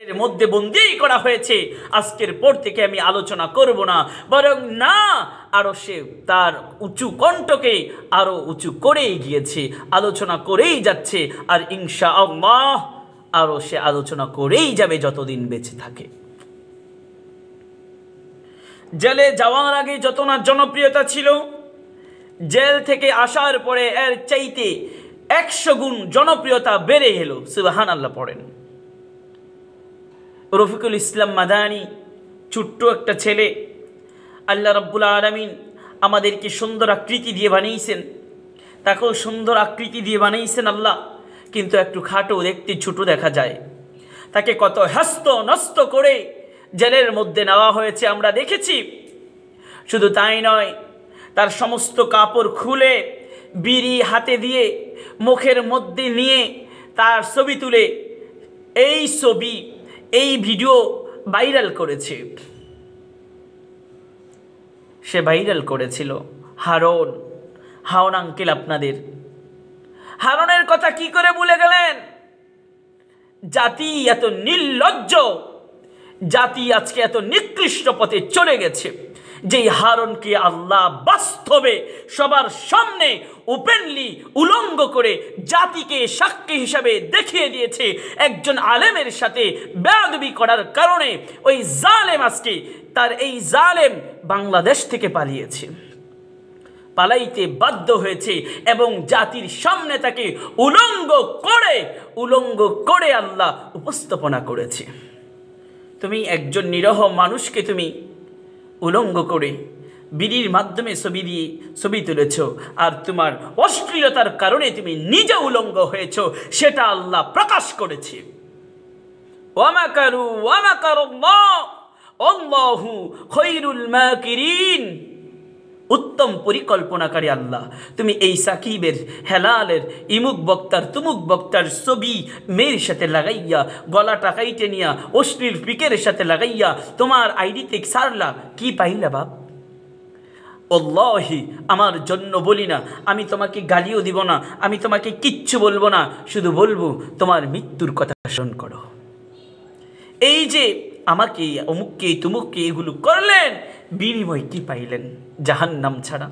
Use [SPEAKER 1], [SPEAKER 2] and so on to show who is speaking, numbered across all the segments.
[SPEAKER 1] এর মধ্যে বন্দী করা হয়েছে। আজকের পর থেকে আমি আলোচনা করব না, বরং না আরো সে তার উঁচু কণ্ঠকে আরো উঁচু করেই গিয়েছে, আলোচনা করেই যাচ্ছে, আর ইনশাআল্লাহ আরো সে আলোচনা করেই যাবে যতদিন বেঁচে থাকে। জেলে যাওয়ার আগে যত না জনপ্রিয়তা ছিল, জেল থেকে আসার পরে এর চাইতে 100 গুণ জনপ্রিয়তা বেড়ে এলো। সুবহানাল্লাহ পড়েন। রফিকুল ইসলাম মাদানী ছোট্ট একটা ছেলে, আল্লাহ রাব্বুল আলামিন আমাদেরকে সুন্দর আকৃতি দিয়ে বানিয়েছেন, তাকেও সুন্দর আকৃতি দিয়ে বানিয়েছেন আল্লাহ, কিন্তু একটু খাটো, দেখতে ছোট দেখা যায়। তাকে কত হস্ত নষ্ট করে জেলের মধ্যে নেওয়া হয়েছে আমরা দেখেছি। শুধু তাই নয়, তার সমস্ত কাপড় খুলে বিড়ি হাতে দিয়ে মুখের মধ্যে নিয়ে তার ছবি তুলে এই ছবি এই ভিডিও ভাইরাল করেছে। সে ভাইরাল করেছিল হারুন আঙ্কেল। আপনাদের হারুনের কথা কি করে ভুলে গেলেন? জাতি এত নির্লজ্জ, জাতি আজকে এত নিকৃষ্ট পথে চলে গেছে, যেই হারুনকে আল্লাহ বাস্তবে সবার সামনে ওপেনলি উলঙ্গ করে জাতিকে সাক্ষী হিসাবে দেখিয়ে দিয়েছে। একজন আলেমের সাথে বেয়াদবি করার কারণে ওই জালেম আজকে তার এই জালেম বাংলাদেশ থেকে পালাইতে বাধ্য হয়েছে, এবং জাতির সামনে তাকে উলঙ্গ করে আল্লাহ উপস্থাপনা করেছে। তুমি একজন নিরহ মানুষকে তুমি উলঙ্গ করে বিড়ির মাধ্যমে ছবি তুলেছ, আর তোমার অশ্লীলতার কারণে তুমি নিজে উলঙ্গ হয়েছ, সেটা আল্লাহ প্রকাশ করেছে। ওয়ামাকারু ওয়ামাকারুল্লাহ আল্লাহু খায়রুল মাকিরিন। উত্তম পরিকল্পনাকারী আল্লাহ। তুমি এই সাকিবের, হেলালের, ইমুক বক্তার, তুমুক বক্তার ছবি মেয়ের সাথে লাগাইয়া, গলাটা কাইটে নিয়া অশ্লীল পিকের সাথে লাগাইয়া তোমার আইডিতে সারলা, কি পাইলা বাপ? আল্লাহি আমার জন্য বলি না, আমি তোমাকে গালিও দিব না, আমি তোমাকে কিচ্ছু বলবো না, শুধু বলবো তোমার মৃত্যুর কথা স্মরণ করো। এই যে আমাকে অমুককে তুমুককে এগুলো করলেন, বিনিময় কি পাইলেন? জাহান্নাম ছাড়া।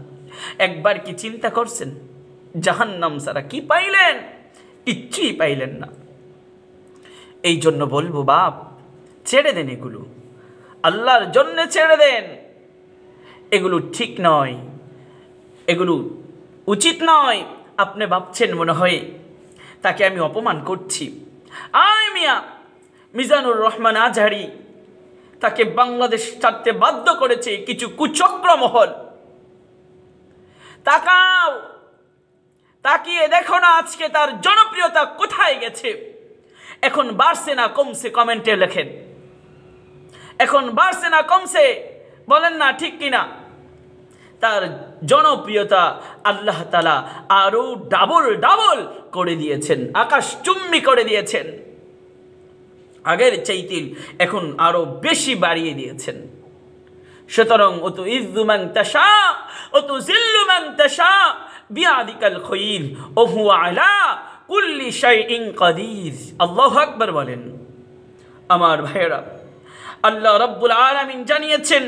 [SPEAKER 1] একবার কি চিন্তা করছেন জাহান্নাম ছাড়া কি পাইলেন? কিচ্ছুই পাইলেন না। এই জন্য বলবো বাপ, ছেড়ে দেন এগুলো, আল্লাহর জন্য ছেড়ে দেন। এগুলো ঠিক নয়, এগুলো উচিত নয়। আপনি ভাবছেন মনে হয় তাকে আমি অপমান করছি। মিয়া মিজানুর রহমান আজহারি, তাকে বাংলাদেশ ছাড়তে বাধ্য করেছে কিছু কুচক্র মহল। তাকাও, তাকিয়ে দেখো না আজকে তার জনপ্রিয়তা কোথায় গেছে। এখন বাড়ছে না কমছে? কমেন্টে লেখেন, এখন বাড়ছে না কমছে? বলেন না ঠিক কিনা? তার জনপ্রিয়তা আল্লাহ তাআলা আরো ডাবল করে দিয়েছেন, আকাশ চুম্বি করে দিয়েছেন। আগের চাইতে এখন আরো বেশি বাড়িয়ে দিয়েছেন। সুতরাং অতু ইজ্জু মান তাশা অতু জিল্লু মান তাশা বিয়াদিকাল খায়র ওয়া হুয়া আলা কুল্লি শাইইন কাদির। আল্লাহু আকবার বলেন। আমার ভাইয়েরা, আল্লাহ রাব্বুল আলামিন জানিয়েছেন,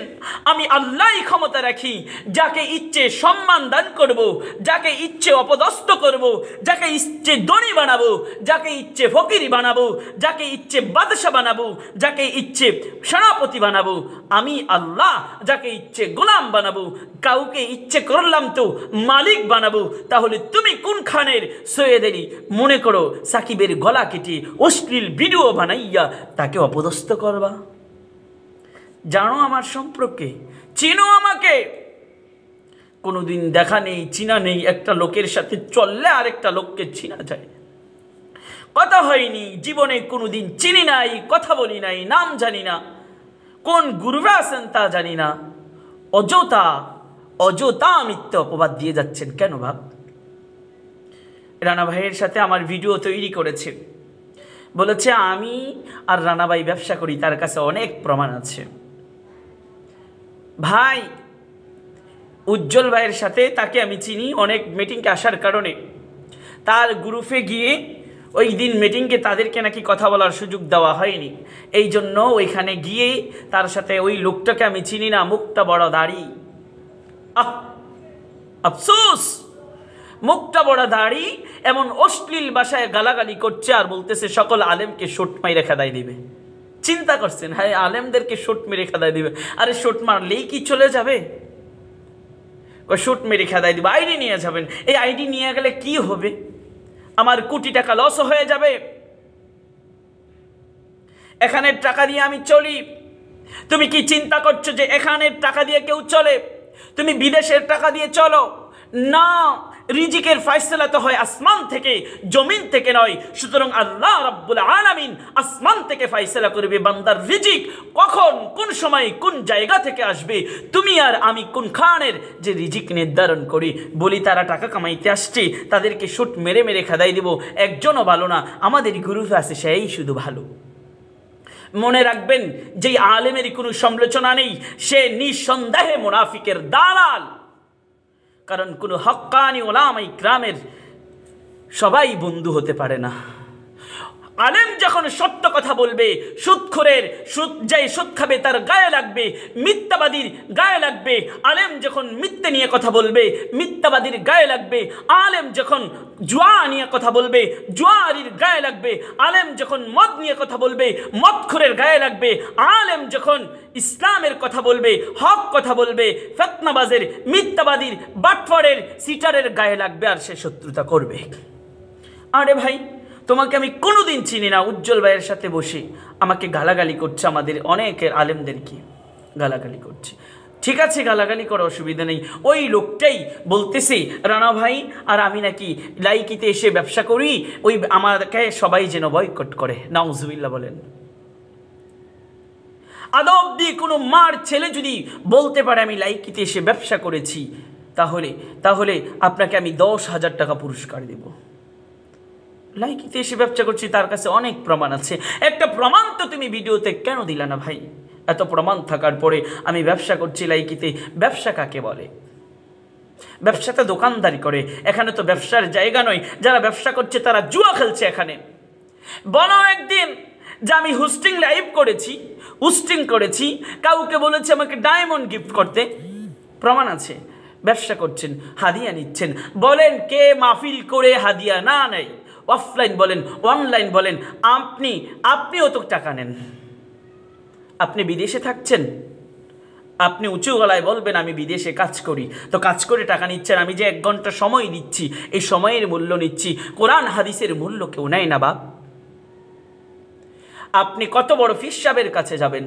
[SPEAKER 1] আমি আল্লাহই ক্ষমতা রাখি, যাকে ইচ্ছে সম্মান দান করব, যাকে ইচ্ছে অপদস্থ করব, যাকে ইচ্ছে ধনী বানাবো, যাকে ইচ্ছে ফকির বানাবো, যাকে ইচ্ছে বাদশা বানাবো, যাকে ইচ্ছে সেনাপতি বানাবো। আমি আল্লাহ যাকে ইচ্ছে গোলাম বানাবো, কাউকে ইচ্ছে করলাম তো মালিক বানাবো। তাহলে তুমি কোন খানের সৈয়দ আলী মনে করো সাকিবের গলা কেটে অশ্লীল ভিডিও বানাইয়া তাকে অপদস্থ করবা? জানো আমার সম্পর্কে, চিনো আমাকে, কোনোদিন দেখা নেই, চিনা নেই। একটা লোকের সাথে চললে আরেকটা লোককে চিনা যায়, কথা হয়নি জীবনে, কোনোদিন চিনি নাই, কথা বলি নাই, নাম জানি না, কোন গুরুরা আছেন তা জানি না। অযথা মিথ্যা অপবাদ দিয়ে যাচ্ছেন কেন ভাব? রানা ভাইয়ের সাথে আমার ভিডিও তৈরি করেছে, বলেছে আমি আর রানা ভাই ব্যবসা করি, তার কাছে অনেক প্রমাণ আছে। ভাই উজ্জ্বল ভাইয়ের সাথে তাকে আমি চিনি অনেক মিটিংকে আসার কারণে। তার গ্রুপে গিয়ে ওই দিন মিটিংকে তাদেরকে নাকি কথা বলার সুযোগ দেওয়া হয়নি, এই জন্য ওইখানে গিয়ে তার সাথে ওই লোকটাকে আমি চিনি না, মুখটা বড় দাড়ি, আফসোস, মুখটা বড় দাড়ি, এমন অশ্লীল ভাষায় গালাগালি করছে আর বলতেছে সকল আলেমকে শোট মাইরে খেদাই দিবে। চিন্তা করছেন, হ্যাঁ আলেমদেরকে শোট মেরে খেদাই দিবে? আরে শোট মারলেই কি চলে যাবে? শোট মেরে খেদাই দিবে, আইডি নিয়ে যাবেন। এই আইডি নিয়ে গেলে কি হবে? আমার কোটি টাকা লস হয়ে যাবে। এখানের টাকা দিয়ে আমি চলি। তুমি কি চিন্তা করছো যে এখানের টাকা দিয়ে কেউ চলে? তুমি বিদেশের টাকা দিয়ে চলো না। রিজিকের ফয়সালা তো হয় আসমান থেকে, জমিন থেকে নয়। সুতরাং আল্লাহ রাব্বুল আলামিন আসমান থেকে ফয়সালা করবে বান্দার রিজিক কখন, কোন সময়, কোন জায়গা থেকে আসবে। তুমি আর আমি কোন খানের যে রিজিক নির্ধারণ করি, বলি তারা টাকা কামাইতে আসছে, তাদেরকে শুট মেরে মেরে খাদাই দিব। একজনও ভালো না, আমাদের গুরু আছে সেই শুধু ভালো। মনে রাখবেন, যে আলেমের কোনো সমালোচনা নেই, সে নিঃসন্দেহে মুনাফিকের দালাল। কারণ কোনো হক্কানি ওলামা ইকরামের সবাই বন্ধু হতে পারে না। আলেম যখন সত্য কথা বলবে, সুদখোরের যেই সুদ খাবে তার গায়ে লাগবে, মিথ্যাবাদীর গায়ে লাগবে। আলেম যখন মিথ্যে নিয়ে কথা বলবে, মিথ্যাবাদীর গায়ে লাগবে। আলেম যখন জুয়া নিয়ে কথা বলবে, জুয়ারির গায়ে লাগবে। আলেম যখন মদ নিয়ে কথা বলবে, মদখোরের গায়ে লাগবে। আলেম যখন ইসলামের কথা বলবে, হক কথা বলবে, ফিতনাবাজের, মিথ্যাবাদীর, বাটফারের, সিটারের গায়ে লাগবে, আর সে শত্রুতা করবে। আরে ভাই, তোমাকে আমি কোনোদিন চিনি না, উজ্জ্বল ভাইয়ের সাথে বসে আমাকে গালাগালি করছে, আমাদের অনেকের আলেমদেরকে গালাগালি করছে। ঠিক আছে, গালাগালি করার অসুবিধা নেই। ওই লোকটাই বলতেছে রানা ভাই আর আমি নাকি লাইকিতে এসে ব্যবসা করি, ওই আমাকে সবাই যেন বয়কট করে। নাউজুবিল্লাহ বলেন। আদব দিয়ে কোনো মার ছেলে যদি বলতে পারে আমি লাইকিতে এসে ব্যবসা করেছি, তাহলে আপনাকে আমি 10,000 টাকা পুরস্কার দেব। লাইকিতে এসে ব্যবসা করছি, তার কাছে অনেক প্রমাণ আছে। একটা প্রমাণ তো তুমি ভিডিওতে কেন দিলা না ভাই? এত প্রমাণ থাকার পরে আমি ব্যবসা করছি লাইকিতে, ব্যবসা কাকে বলে? ব্যবসাতে দোকানদারি করে, এখানে তো ব্যবসার জায়গা নয়। যারা ব্যবসা করছে তারা জুয়া খেলছে এখানে। বলো একদিন যে আমি হোস্টিং করেছি, কাউকে বলেছি আমাকে ডায়মন্ড গিফট করতে, প্রমাণ আছে। ব্যবসা করছেন, হাদিয়া নিচ্ছেন, বলেন কে মাহফিল করে হাদিয়া না নেয়? অফলাইন বলেন, অনলাইন বলেন, আপনিও তো টাকা নেন। আপনি বিদেশে থাকছেন, আপনি উঁচু গলায় বলবেন আমি বিদেশে কাজ করি, তো কাজ করে টাকা নিচ্ছেন। আমি যে 1 ঘন্টা সময় দিচ্ছি, এই সময়ের মূল্য নিচ্ছি, কোরআন হাদিসের মূল্য কেউ নেয় না বাপ। আপনি কত বড় ফিস সাহেবের কাছে যাবেন,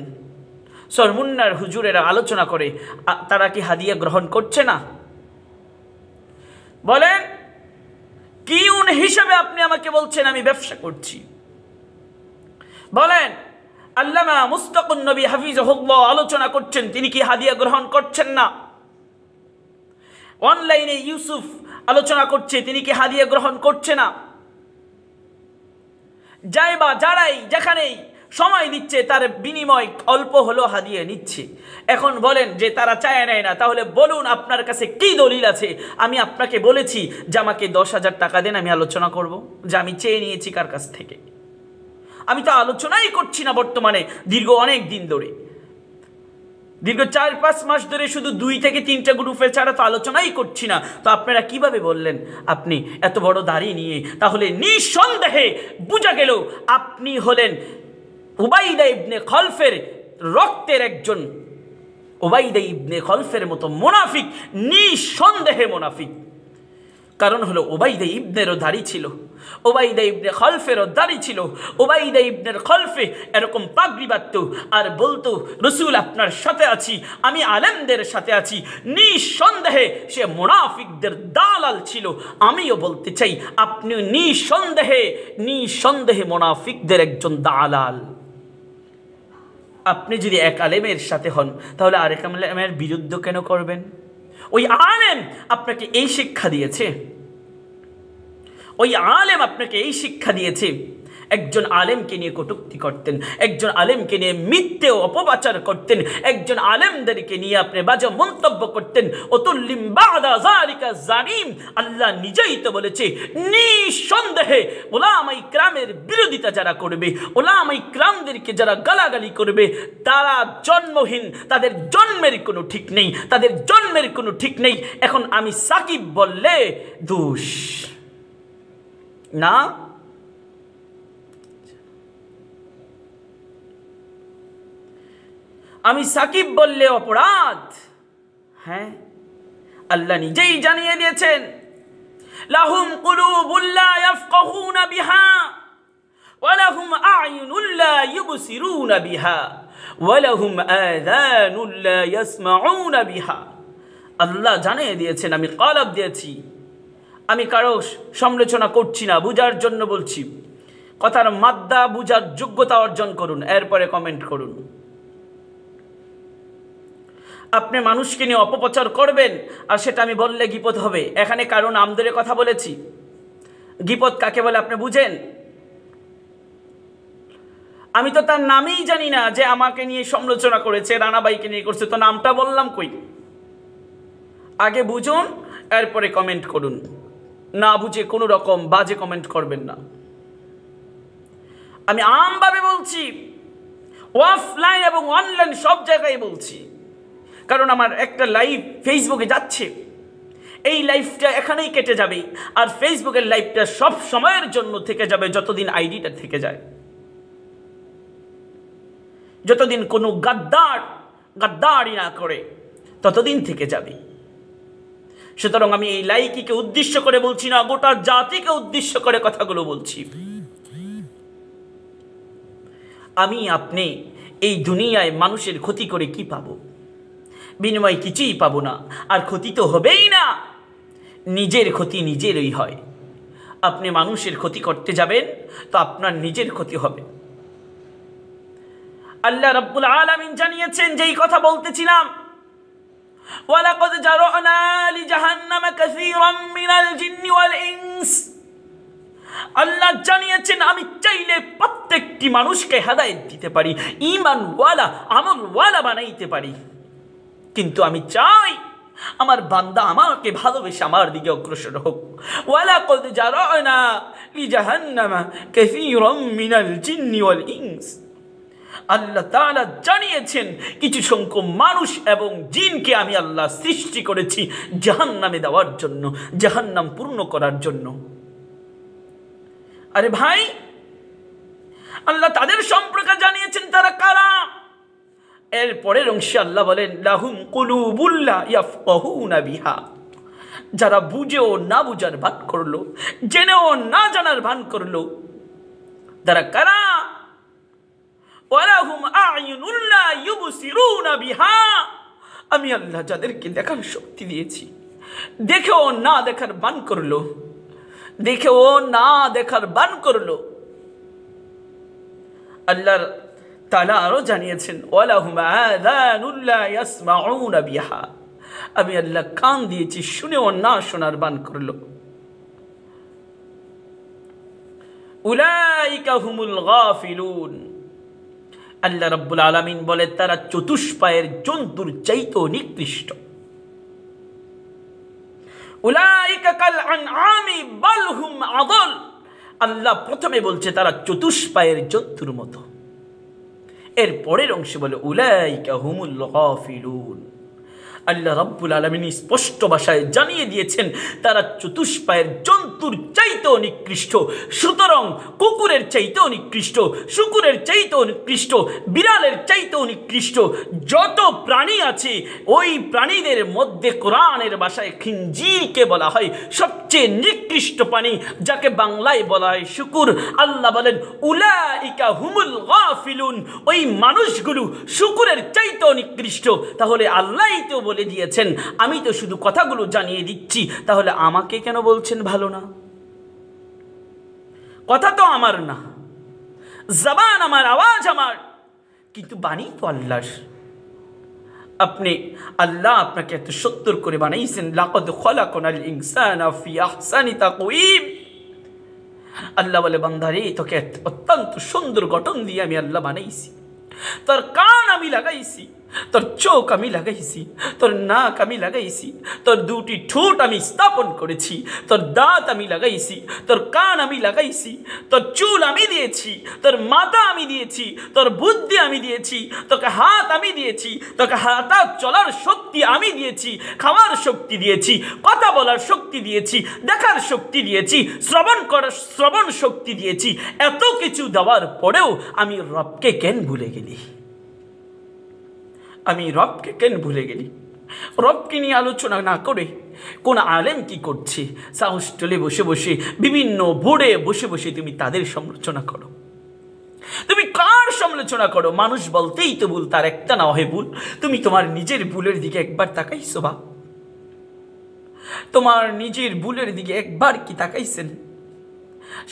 [SPEAKER 1] সরমুন্নার হুজুরেরা আলোচনা করে, তারা কি হাদিয়া গ্রহণ করছে না? বলেন কি হিসাবে আপনি আমাকে বলছেন আমি ব্যবসা করছি? বলেন আল্লামা মুস্তাকুন নবী হাফিজাহুল্লাহ আলোচনা করছেন, তিনি কি হাদিয়া গ্রহণ করছেন না? অনলাইনে ইউসুফ আলোচনা করছে, তিনি কি হাদিয়া গ্রহণ করছে না? যারাই যেখানেই সময় দিচ্ছে তার বিনিময় অল্প হলো হাদিয়া নিচ্ছে। এখন বলেন যে তারা চায় নেয় না, তাহলে বলুন আপনার কাছে কি দলিল আছে? আমি আপনাকে বলেছি যে আমাকে 10,000 টাকা দেন, আমি আলোচনা করব যে আমি চেয়ে নিয়েছি কার কাছ থেকে। আমি তো আলোচনাই করছি না বর্তমানে, অনেক দিন ধরে, দীর্ঘ 4-5 মাস ধরে শুধু 2 থেকে 3টা গ্রুপে ছাড়া তো আলোচনাই করছি না। তো আপনারা কিভাবে বললেন আপনি এত বড় দাড়ি নিয়ে? তাহলে নিঃসন্দেহে বোঝা গেল আপনি হলেন উবাইদা ইবনে খলফের রক্তের একজন, উবাইদা ইবনে খলফের মতো মুনাফিক, নিঃসন্দেহে মুনাফিক। কারণ হলো উবাইদা ইবনেরও দাড়ি ছিল, উবাইদা ইবনে খলফেরও দাড়ি ছিল। উবাইদা ইবনের খলফে এরকম পাগড়ি বাঁধত আর বলতো রসুল আপনার সাথে আছি, আমি আলেমদের সাথে আছি। নিঃসন্দেহে সে মুনাফিকদের দালাল ছিল। আমিও বলতে চাই আপনি নিঃসন্দেহে মুনাফিকদের একজন দালাল। আপনি যদি এক আলেমের সাথে হন, তাহলে আরেক আলেমের বিরুদ্ধে কেন করবেন? ওই আলেম আপনাকে এই শিক্ষা দিয়েছে, ওই আলেম আপনাকে এই শিক্ষা দিয়েছে একজন আলেমকে নিয়ে কটূক্তি করতেন, একজন আলেমকে নিয়ে মিথ্যে অপপ্রচার করতেন, একজন আলেমদেরকে নিয়ে আপনি বাজে মন্তব্য করতেন। অতুল্লিম বাদা যালিকা জানিম, আল্লাহ নিজেই তো বলেছে নিঃসন্দেহে উলামায়ে কিরামের বিরোধিতা যারা করবে, উলামায়ে কিরামদেরকে যারা গালাগালি করবে তারা জন্মহীন, তাদের জন্মের কোনো ঠিক নেই, তাদের জন্মের কোনো ঠিক নেই। এখন আমি সাকিব বললে দোষ না? আমি সাকিব বললে অপরাধ? হ্যাঁ, আল্লাহ নিজেই জানিয়ে দিয়েছেন লাহুম কুলুবুল লা ইয়াফকাহুনা বিহা ওয়া লাহুম আ'য়ুনুল লা ইউবসিরুনা বিহা ওয়া লাহুম আযানুল লা ইয়াসমাউনা বিহা। আল্লাহ জানিয়ে দিয়েছেন, আমি কলব দিয়েছি। আমি কারো সমালোচনা করছি না, বুঝার জন্য বলছি। কথার মাদ্দা বুঝার যোগ্যতা অর্জন করুন, এরপরে কমেন্ট করুন। আপনি মানুষকে নিয়ে অপপ্রচার করবেন আর সেটা আমি বললে গীপত হবে। এখানে কারণ আমদের কথা বলেছি, গীপত কাকে বলে আপনি বুঝেন? আমি তো তার নামেই জানি না যে আমাকে নিয়ে সমালোচনা করেছে, রানাবাইকে নিয়ে করছে, তো নামটা বললাম কই? আগে বুঝুন, এরপরে কমেন্ট করুন। না বুঝে কোনো রকম বাজে কমেন্ট করবেন না। আমি আমভাবে বলছি, অফলাইন এবং অনলাইন সব জায়গায় বলছি, কারণ আমার একটা লাইভ ফেসবুকে যাচ্ছে, এই লাইভটা এখানেই কেটে যাবে, আর ফেসবুকের লাইভটা সব সময়ের জন্য থেকে যাবে, যতদিন আইডিটা থেকে যায়, যতদিন কোনো গাদ্দারি না করে ততদিন থেকে যাবে। সুতরাং আমি এই লাইকিকে উদ্দেশ্য করে বলছি না, গোটা জাতিকে উদ্দেশ্য করে কথাগুলো বলছি। আমি আপনি এই দুনিয়ায় মানুষের ক্ষতি করে কি পাবো? বিনিময় কিছুই পাবো না, আর ক্ষতি তো হবেই না। নিজের ক্ষতি নিজেরই হয়। আপনি মানুষের ক্ষতি করতে যাবেন তো আপনার নিজের ক্ষতি হবে। আল্লাহ রাব্বুল আলামিন জানিয়েছেন, যেই কথা বলতেছিলাম, ওয়ালাকাদ জারা'না লিজাহান্নামা কাসীরাম মিনাল জিন্নি ওয়াল ইনস। আল্লাহ জানিয়েছেন আমি চাইলে প্রত্যেকটি মানুষকে হেদায়েত দিতে পারি, ঈমানওয়ালা আমলওয়ালা বানাইতে পারি, কিন্তু আমি চাই আমার বান্দা আমাকে ভালোবেসে আমার দিকে অগ্রসর হোক। ওয়ালাকাদ জারা'না লিজাহান্নামা কাসীরাম মিনাল জিন্নি ওয়াল ইনস। আল্লাহ তাআলা জানিয়েছেন কিছু সংখ্যক মানুষ এবং জিনকে আমি আল্লাহ সৃষ্টি করেছি জাহান্নামে দেওয়ার জন্য, জাহান্নাম পূর্ণ করার জন্য। আরে ভাই, আল্লাহ তাদের সম্পর্কে জানিয়েছেন তারা কারা। এর পরের অংশে আল্লাহ বলেন লাহুম কুলুবুল লা ইয়াফকাহুনা বিহা। যারা বুঝেও না বুঝার ভান করলো, জেনেও না জানার ভান করলো, তারা কারা? ওয়ালাহুম আ'য়ুনুল লা ইউবসিরুনা বিহা। আমি আল্লাহ যাদেরকে দেখার শক্তি দিয়েছি, দেখেও না দেখার ভান করলো, দেখেও না দেখার ভান করলো। আল্লাহ তাআলা আরো জানিয়েছেন ওয়ালাহুম আযানুল লা ইয়াসমাউনা বিহা। আমি আল্লাহ কান দিয়েছি, শুনেও না শোনার ভান করলো। উলাইকা হুমুল গাফিলুন। আল্লাহ রাব্বুল আলামিন বলে তারা চতুষ্পায়ের জন্তুর চাইতেও নিকৃষ্ট। উলাইকা কাল আনআমি বাল হুম আদল। আল্লাহ প্রথমে বলছে তারা চতুষ্পায়ের জন্তুর মতো, এর পরের অংশে বলে উলাইকা হুমুল গাফিলুন। আল্লাহ রাব্বুল আলামিন স্পষ্ট ভাষায় জানিয়ে দিয়েছেন তারা চতুষ্পায়ের জন্তুর চাইতেও নিকৃষ্ট। সুতরাং কুকুরের চাইতেও নিকৃষ্ট, শুকুরের চাইতেও নিকৃষ্ট, বিড়ালের চাইতেও নিকৃষ্ট যত প্রাণী আছে, ওই প্রাণীদের মধ্যে কোরআনের ভাষায় খিনজিরকে বলা হয় সবচেয়ে নিকৃষ্ট প্রাণী, যাকে বাংলায় বলা হয় শুকুর। আল্লাহ বলেন উলাইকা হুমুল গাফিলুন। ওই মানুষগুলো শুকুরের চাইতেও নিকৃষ্ট। তাহলে আল্লাহই তো বলে দিয়েছেন, আমি তো শুধু কথাগুলো জানিয়ে দিচ্ছি, তাহলে আমাকে কেন বলছেন ভালো না? কথা তো আমার না, জবান আমার, আওয়াজ আমার, কিন্তু বাণী তো আল্লাহর। আল্লাহ আপনাকে এত সুন্দর করে বানাইছেন, লাকাদ খলাকনাল ইনসানা ফি আহসানি তাকওয়িম। আল্লাহ বলে বান্দারে তোকে অত্যন্ত সুন্দর গঠন দিয়ে আমি আল্লাহ বানাইছি, তোর কান আমি লাগাইছি, তোর চোখ আমি লাগাইছি, তোর নাক আমি লাগাইছি, তোর দুটি ঠোঁট আমি স্থাপন করেছি, তোর দাঁত আমি লাগাইছি, তোর কান আমি লাগাইছি, তোর চুল আমি দিয়েছি, তোর মাথা আমি দিয়েছি, তোর বুদ্ধি আমি দিয়েছি, তোকে হাত আমি দিয়েছি, তোকে হাঁটা চলার শক্তি আমি দিয়েছি, খাওয়ার শক্তি দিয়েছি, কথা বলার শক্তি দিয়েছি, দেখার শক্তি দিয়েছি, শ্রবণ শক্তি দিয়েছি। এত কিছু দেওয়ার পরেও আমি রবকে কেন ভুলে গেলি? আমি রবকে কেন ভুলে গেলি? রবকে নিয়ে আলোচনা না করে কোন আলেম কি করছে, হোস্টেলে বসে বসে বিভিন্ন বোর্ডে বসে বসে তুমি তাদের সমালোচনা করো। তুমি কার সমালোচনা করো? মানুষ বলতেই তো ভুল, তার একটা না হয় ভুল। তুমি তোমার নিজের ভুলের দিকে একবার তাকাইছো? বা তোমার নিজের ভুলের দিকে একবার কি তাকাইছেন?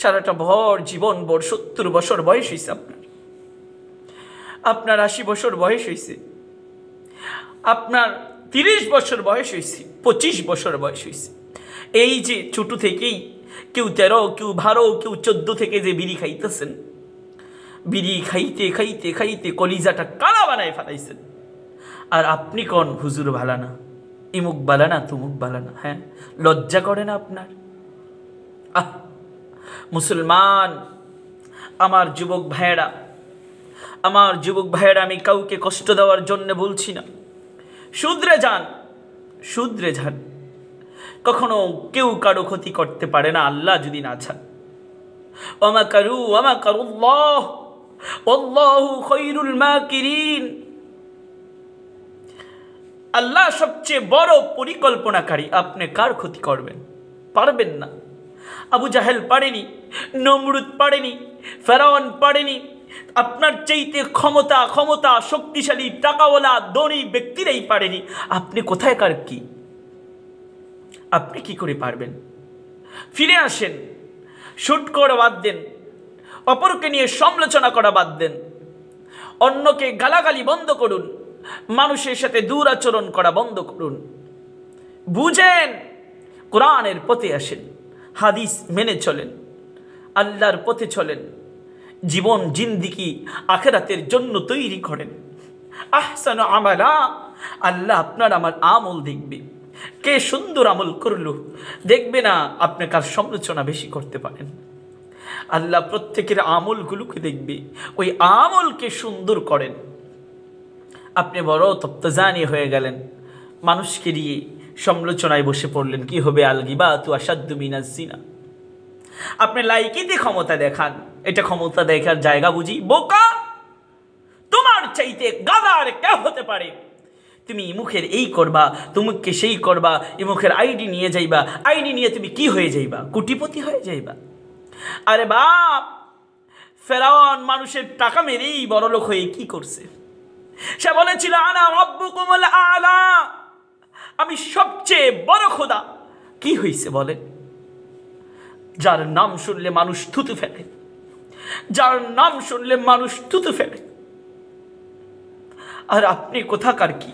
[SPEAKER 1] সারাটা ভর জীবন ভর 70 বছর বয়স হয়েছে আপনার 80 বছর বয়স হয়েছে, আপনার 30 বছর বয়স হয়েছে, 25 বছর বয়স হয়েছে। এই যে ছোট থেকেই কেউ 13, কেউ 12, কেউ 14 থেকে যে বিড়ি খাইতেছেন, বিড়ি খাইতে খাইতে খাইতে কলিজাটা কালা বানায় ফেলাইছেন। আর আপনি কোন হুজুর ভালা না, ইমুক বালা না, তুমুক বালা না। হ্যাঁ, লজ্জা করে না আপনার? মুসলমান, আমার যুবক ভাইয়েরা, আমি কাউকে কষ্ট দেওয়ার জন্য বলছি না। শুধরে যান, শুধরে যান। কখনো কেউ কারো ক্ষতি করতে পারে না আল্লাহ যদি না চান। ওয়া মাকারুল্লাহ ওয়াল্লাহু খায়রুল মাকিরিন। আল্লাহ সবচেয়ে বড় পরিকল্পনাকারী। আপনি কার ক্ষতি করবেন? পারবেন না। আবু জাহেল পারেনি, নমরুদ পারেনি, ফেরাউন পারেনি। আপনার চাইতে ক্ষমতা শক্তিশালী টাকাওয়ালা ধনী ব্যক্তিরাই পারেনি। আপনি কোথায়কার কি? আপনি কি করে পারবেন? ফিরে আসেন, শুট করা বাদ দেন, অপরকে নিয়ে সমালোচনা করা বাদ দেন, অন্যকে গালাগালি বন্ধ করুন, মানুষের সাথে দুরাচরণ করা বন্ধ করুন। বুঝেন, কোরআনের পথে আসেন, হাদিস মেনে চলেন, আল্লাহর পথে চলেন, জীবন জিন্দিগি আখিরাতের জন্য তৈরি করেন। আহসানু আমালা, আল্লাহ আপনার আমার আমল দেখবে। কে সুন্দর আমল করলো দেখবে না আপনি কার সমালোচনা বেশি করতে পারেন। আল্লাহ প্রত্যেকের আমলগুলোকে দেখবে, ওই আমলকে সুন্দর করেন। আপনি বড় তপ্তজানি হয়ে গেলেন, মানুষকে দিয়ে সমালোচনায় বসে পড়লেন। কি হবে? আল গিবাতু আশাদ্দু মিনাজ জিনা। আপনি লাইকিতে ক্ষমতা দেখান, এটা ক্ষমতা দেখার জায়গা বুঝি? বোকা, তোমার চাইতে গাদার কে হতে পারে? তুমি মুখের এই করবা, তুমুককে সেই করবা, মুখের আইডি নিয়ে যাইবা, আইডি নিয়ে তুমি কি হয়ে যাইবা? কোটিপতি হয়ে যাইবা। আরে বাপ, ফেরাউন মানুষের টাকা মেরেই বড়লোক হয়ে কি করছে? সে বলেছিল আনা রাব্বুকুমুল আলা, আমি সবচেয়ে বড় খোদা। কি হয়েছে বলেন? যার নাম শুনলে মানুষ থুতু ফেলে, যার নাম শুনলে মানুষ থুতু ফেলে। আর আপনি কোথাকার কি?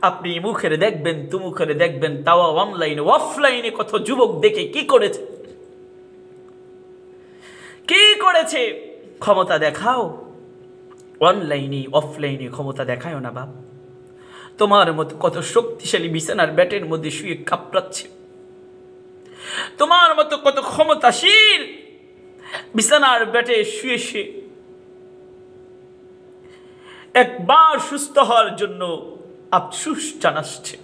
[SPEAKER 1] আপনি মুখের দেখবেন, তুমুখের দেখবেন, তাও অনলাইনে অফলাইনে কত যুবক দেখে কি করেছে, কি করেছে? ক্ষমতা দেখাও, অনলাইনে অফলাইনে ক্ষমতা দেখায়ও না বাপ। তোমার মতো কত শক্তিশালী বিছানার ব্যাটের মধ্যে শুয়ে কাঁপড়াচ্ছে, তোমার মতো কত ক্ষমতাশীল বিছানার ব্যাটে শুয়ে শুয়ে একবার সুস্থ হওয়ার জন্য আফসোস জানাচ্ছে,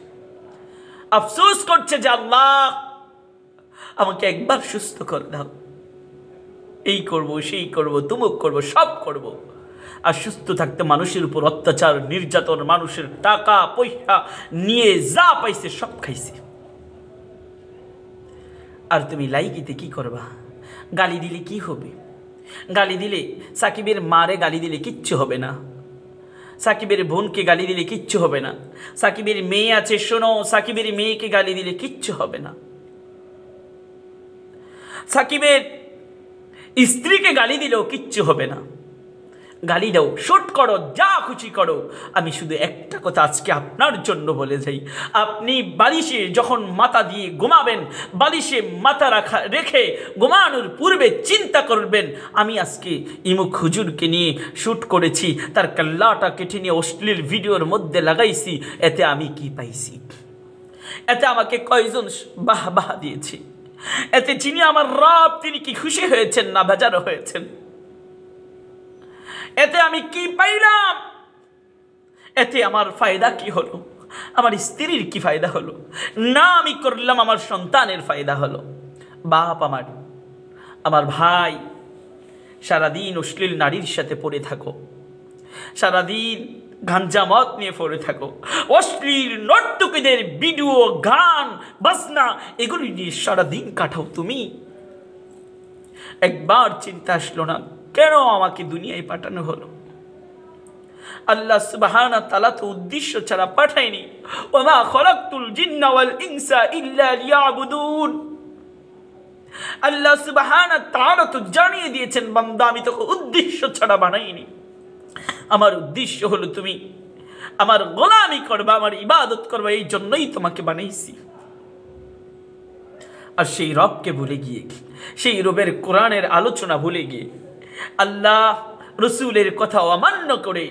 [SPEAKER 1] আফসোস করছে যে আল্লাহ আমাকে একবার সুস্থ করে দাও। এই করব, সেই করব, তুমুক করব, সব করব। আর সুস্থ থাকতে মানুষের উপর অত্যাচার, নির্যাতন, মানুষের টাকা পয়সা নিয়ে যা পাইছে সব খাইছে। আর তুমি লাইকিতে কি করবা? গালি দিলে কি হবে? গালি দিলে, সাকিবের মারে গালি দিলে কিচ্ছু হবে না, সাকিবের বোনকে গালি দিলে কিচ্ছু হবে না, সাকিবের মেয়ে আছে শোনো, সাকিবের মেয়েকে গালি দিলে কিচ্ছু হবে না, সাকিবের স্ত্রীকে গালি দিলেও কিচ্ছু হবে না। গালি দাও, শুট করো, যা খুশি করো, আমি শুধু একটা কথা আজকে আপনার জন্য বলে যাই। আপনি বালিশে যখন মাথা দিয়ে ঘুমাবেন, বালিশে মাথা রেখে ঘুমানোর পূর্বে চিন্তা করবেন, আমি আজকে ইমুক হুজুরকে নিয়ে শ্যুট করেছি, তার কাল্লাটা কেটে নিয়ে অশ্লীল ভিডিওর মধ্যে লাগাইছি, এতে আমি কি পাইছি? এতে আমাকে কয়জন বাহ বাহ দিয়েছে? এতে যিনি আমার রব তিনি কি খুশি হয়েছেন না বেজার হয়েছেন? এতে আমি কি পাইলাম? এতে আমার ফায়দা কি হলো? আমার স্ত্রীর কি ফায়দা হলো? না আমি করলাম আমার সন্তানের ফায়দা হলো। বাপ আমার ভাই, সারাদিন অশ্লীল নারীর সাথে পড়ে থাকো, সারাদিন গাঞ্জা মদ নিয়ে পড়ে থাকো, অশ্লীল নর্তকীদের ভিডিও, গান বাজনা এগুলি নিয়ে সারাদিন কাটাও তুমি। একবার চিন্তা আসলো না কেন আমাকে দুনিয়ায় পাঠানো হলো? আল্লাহ সুবহানাহু ওয়া তাআলা তো উদ্দেশ্য ছাড়া পাঠায়নি। ওয়া মা খালাকতুল জিন্না ওয়াল ইনসা ইল্লা লিয়াবুদুন। আল্লাহ সুবহানাহু ওয়া তাআলা তো জানিয়ে দিয়েছেন, বান্দা আমি তোকে উদ্দেশ্য ছাড়া বানাইনি। আমার উদ্দেশ্য হলো তুমি আমার গোলামি করবা, আমার ইবাদত করবা, এই জন্যই তোমাকে বানাইছি। আর সেই রবকে ভুলে গিয়ে, সেই রবের কোরআনের আলোচনা ভুলে গিয়ে, আল্লাহ রসুলের কথা অমান্য করে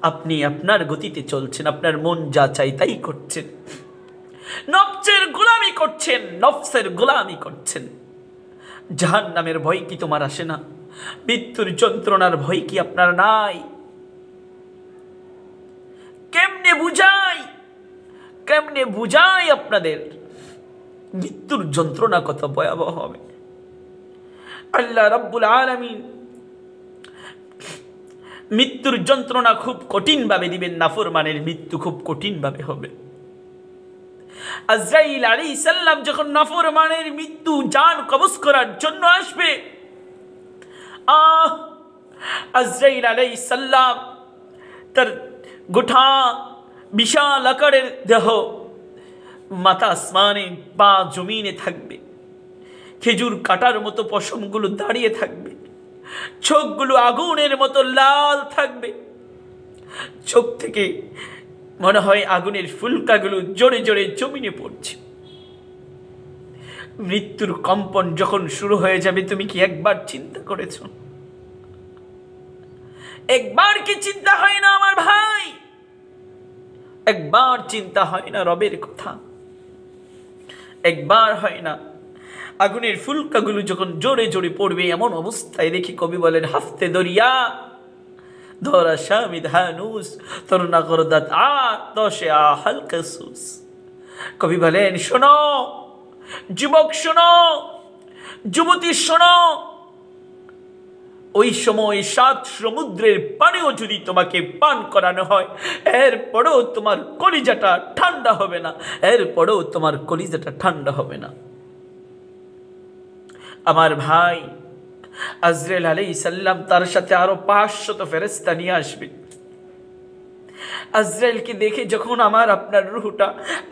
[SPEAKER 1] আপনি আপনার গতিতে চলছেন, আপনার মন যা চাই তাই করছেন, নফসের গোলামি করছেন, নফসের গোলামি করছেন। জাহান্নামের ভয় কি তোমার আসে না? মৃত্যুর যন্ত্রণার ভয় কি আপনার নাই? কেমনে বুঝাই আপনাদের মৃত্যুর যন্ত্রণা কত ভয়াবহ হবে। আল্লাহ রাব্বুল আলামিন মৃত্যুর যন্ত্রণা খুব কঠিন ভাবে দিবেন, নাফরমানের মৃত্যু খুব কঠিন ভাবে হবে। আজরাইল আলাইহিস সালাম যখন নাফরমানের মৃত্যু জান কবজ করার জন্য আসবে, আজরাইল আলাইহিস সালাম তার গোটা বিশাল আকারের দেহ, মাথা আসমানে, পা জমিনে থাকবে, খেজুর কাটার মতো পশমগুলো দাঁড়িয়ে থাকবে, চোখগুলো আগুনের মতো লাল থাকবে, চোখ থেকে মনে হয় আগুনের ফুলকাগুলো জোরে জোরে জমিনে পড়ছে। মৃত্যুর কম্পন যখন শুরু হয়ে যাবে, তুমি কি একবার চিন্তা করেছ? একবার কি চিন্তা হয় না আমার ভাই? একবার চিন্তা হয় না রবের কথা? একবার হয় না? আগুনের ফুলকাগুলো যখন জোরে জোরে পড়বে, এমন অবস্থায় দেখি কবি বলেন, হাফতে দরিয়া ধরা শামিদ হানুস তরুণা করদাত দশে হালকা সুস। কবি বলেন, শোনো যুবক, শোনো যুবতী, শোনো, ওই সময় 7 সমুদ্রের পানিও যদি তোমাকে পান করানো হয়, এরপরেও তোমার কলিজাটা ঠান্ডা হবে না, এরপরেও তোমার কলিজাটা ঠান্ডা হবে না। আমার ভাই, আজরাইল আলাইহিস সালাম তার সাথে আরো 500 ফেরেশতা নিয়ে আসবে। আজরাইলকে দেখে যখন আমার আপনার রূহটা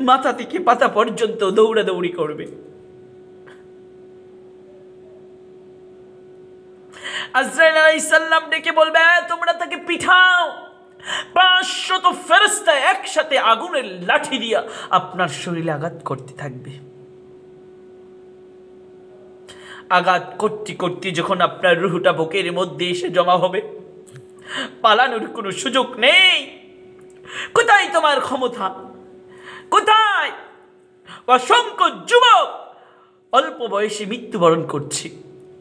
[SPEAKER 1] মাথা থেকে পাতা পর্যন্ত দৌড়াদৌড়ি করবে, আজরাইল আলাইহিস সালাম ডেকে বলবে, তোমরা তাকে পিঠাও। 500 ফেরেশতা একসাথে আগুনের লাঠি দিয়া আপনার শরীরে আঘাত করতে থাকবে। আঘাত করতে করতে যখন আপনার রূহটা বুকের মধ্যে এসে জমা হবে, পালানোর কোনো সুযোগ নেই। কোথায় তোমার ক্ষমতা? কোথায়? অসংখ্য যুবক অল্প বয়সে মৃত্যুবরণ করছে,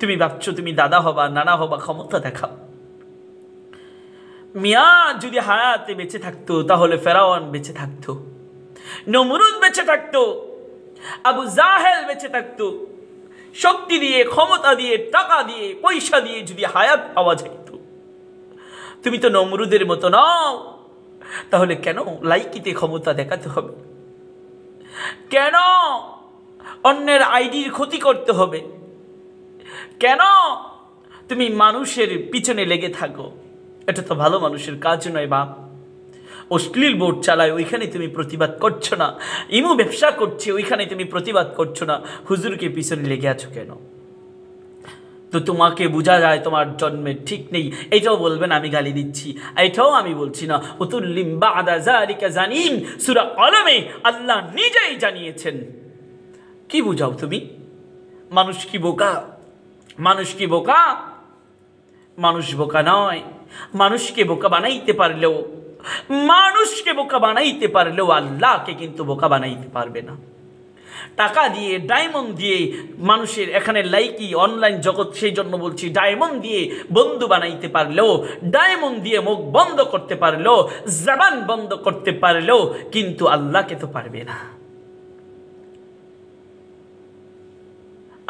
[SPEAKER 1] তুমি ভাবছো তুমি দাদা হবা, নানা হবা, ক্ষমতা দেখাও। মিয়া যদি হায়াতে বেঁচে থাকতো তাহলে ফেরাউন বেঁচে থাকতো, নমরুদ বেঁচে থাকতো, আবু জাহেল বেঁচে থাকতো। শক্তি দিয়ে, ক্ষমতা দিয়ে, টাকা দিয়ে, পয়সা দিয়ে যদি হায়াত পাওয়া যেত। তুমি তো নমরুদের মতো নও, তাহলে কেন লাইকিতে ক্ষমতা দেখাতে হবে? কেন অন্যের আইডির ক্ষতি করতে হবে? কেন তুমি মানুষের পিছনে লেগে থাকো? এটা তো ভালো মানুষের কাজ নয় বাপ। অশ্লীল বোর্ড চালায়, ওইখানে তুমি প্রতিবাদ করছো না। ইমু ব্যবসা করছে, ওইখানে তুমি প্রতিবাদ করছো না। হুজুরকে পিছনে লেগে আছো কেন? তো তোমাকে বোঝা যায় তোমার জন্মের ঠিক নেই, এটাও বলবেন আমি গালি দিচ্ছি, এটাও আমি বলছি না। উতুল্লিম বাদা যালিকা জানিম, সূরা কলমে আল্লাহ নিজেই জানিয়েছেন। কি বুঝাও তুমি? মানুষ কি বোকা? মানুষ কি বোকা? মানুষ বোকা নয়। মানুষকে বোকা বানাইতে পারলেও, মানুষকে বোকা বানাইতে পারলেও আল্লাহকে কিন্তু বোকা বানাইতে পারবে না। টাকা দিয়ে, ডায়মন্ড দিয়ে মানুষের এখানে লাইকি অনলাইন জগৎ, সেই জন্য বলছি ডায়মন্ড দিয়ে বন্ধু বানাইতে পারলেও, ডায়মন্ড দিয়ে মুখ বন্ধ করতে পারলেও, জবান বন্ধ করতে পারলেও কিন্তু আল্লাহকে তো পারবে না।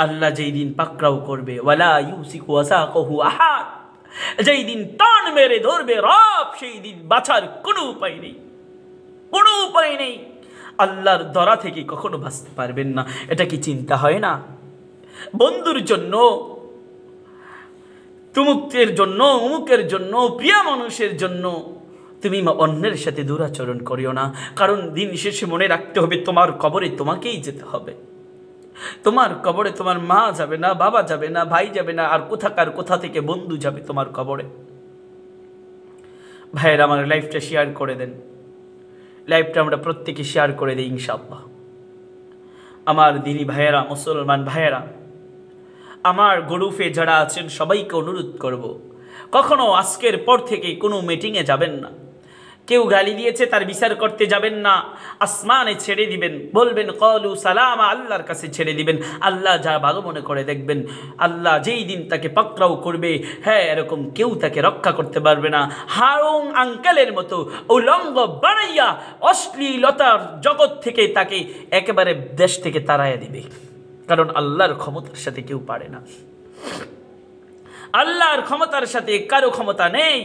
[SPEAKER 1] আল্লাহ যেই দিন পাকড়াও করবে, ওয়ালা ইউসিকু ওয়াসাকাহু আহাদ, যেই দিন টান মেরে ধরবে রব, সেই দিন বাঁচার কোনো উপায় নেই, কোনো উপায় নেই। আল্লাহর ধরা থেকে কখনো বাঁচতে পারবেন না। এটা কি চিন্তা হয় না? বন্ধুর জন্য, তুমুকের জন্য, অমুকের জন্য, প্রিয় মানুষের জন্য তুমি অন্যের সাথে দুরাচরণ করিও না। কারণ দিন শেষে মনে রাখতে হবে তোমার কবরে তোমাকেই যেতে হবে। তোমার কবরে তোমার মা যাবে না, বাবা যাবে না, ভাই যাবে না, আর কোথা থেকে বন্ধু যাবে তোমার কবরে। ভাইয়ের আমার লাইফটা শেয়ার করে দেন, লাইফটা আমরা প্রত্যেকে শেয়ার করে দিই ইনশাআল্লাহ। আমার দিনী ভাইয়েরা, মুসলমান ভাইয়েরা, আমার গ্রুপে যারা আছেন সবাইকে অনুরোধ করব, কখনো আজকের পর থেকে কোনো মিটিংয়ে যাবেন না। কেউ গালি দিয়েছে তার বিচার করতে যাবেন না, আসমানে ছেড়ে দিবেন, বলবেন কলু সালামা, আল্লাহর কাছে ছেড়ে দিবেন। আল্লাহ যা ভালো মনে করে দেখবেন। আল্লাহ যেই দিন তাকে পাকড়াও করবে, হ্যাঁ, এরকম কেউ তাকে রক্ষা করতে পারবে না। হারুন আঙ্কেলের মতো উলঙ্গ বানাইয়া অশ্লীলতার জগৎ থেকে তাকে একেবারে দেশ থেকে তাড়াইয়া দিবে। কারণ আল্লাহর ক্ষমতার সাথে কেউ পারে না। আল্লাহর ক্ষমতার সাথে কারো ক্ষমতা নেই।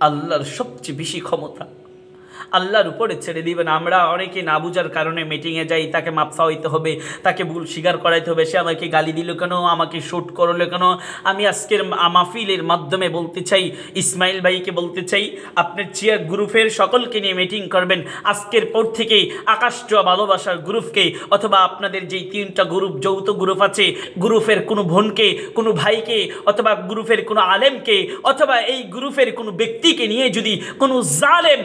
[SPEAKER 1] আল্লাহর সবচেয়ে বেশি ক্ষমতা। আল্লাহর উপরে ছেড়ে দিবেন। আমরা অনেকে না বুঝার কারণে মিটিংয়ে যাই, তাকে মাপসা হইতে হবে, তাকে ভুল স্বীকার করাইতে হবে। সে আমাকে গালি দিল কেন, আমাকে শুট করলো কেন? আমি আজকের মাহফিলের মাধ্যমে বলতে চাই, ইসমাইল ভাইকে বলতে চাই, আপনার চেয়ার গ্রুপের সকলকে নিয়ে মিটিং করবেন। আজকের পর থেকেই আকাশচুয়া ভালোবাসার গ্রুপকে, অথবা আপনাদের যেই 3টা গ্রুপ, যৌথ গ্রুপ আছে, গ্রুপের কোনো বোনকে, কোনো ভাইকে, অথবা গ্রুপের কোনো আলেমকে, অথবা এই গ্রুপের কোনো ব্যক্তিকে নিয়ে যদি কোনো জালেম,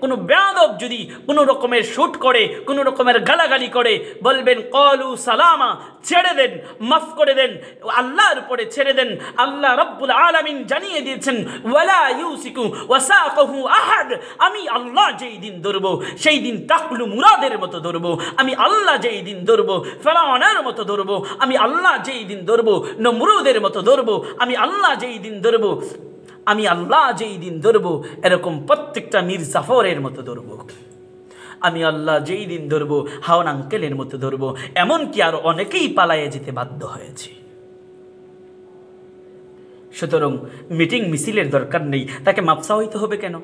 [SPEAKER 1] কোনো বেয়াদব যদি কোনো রকমের শুট করে, কোনো রকমের গালাগালি করে, বলবেন কলু সালামা, ছেড়ে দেন, মাফ করে দেন, আল্লাহর উপরে ছেড়ে দেন। আল্লাহ রাব্বুল আলামিন জানিয়ে দিয়েছেন, ওয়ালা ইউসিকু ওয়াসাকাহু আহাদ, আমি আল্লাহ যেই দিন ধরবো সেই দিন তাকলু মুরাদের মতো ধরবো। আমি আল্লাহ যেই দিন ধরবো ফেরাউনের মতো ধরবো। আমি আল্লাহ যেই দিন ধরবো নমরুদের মতো ধরবো। আমি আল্লাহ যেই দিন ধরবো, আমি আল্লাহ যেই দিন ধরবো এরকম প্রত্যেকটা মীর জাফরের মতো ধরবো। আমি আল্লাহ যেই দিন ধরবো হাওন আঙ্কেলের মতো ধরবো। এমনকি আরো অনেকেই পালাইয়ে যেতে বাধ্য হয়েছে। সুতরাং মিটিং মিছিলের দরকার নেই। তাকে মাপসা হইতে হবে কেন?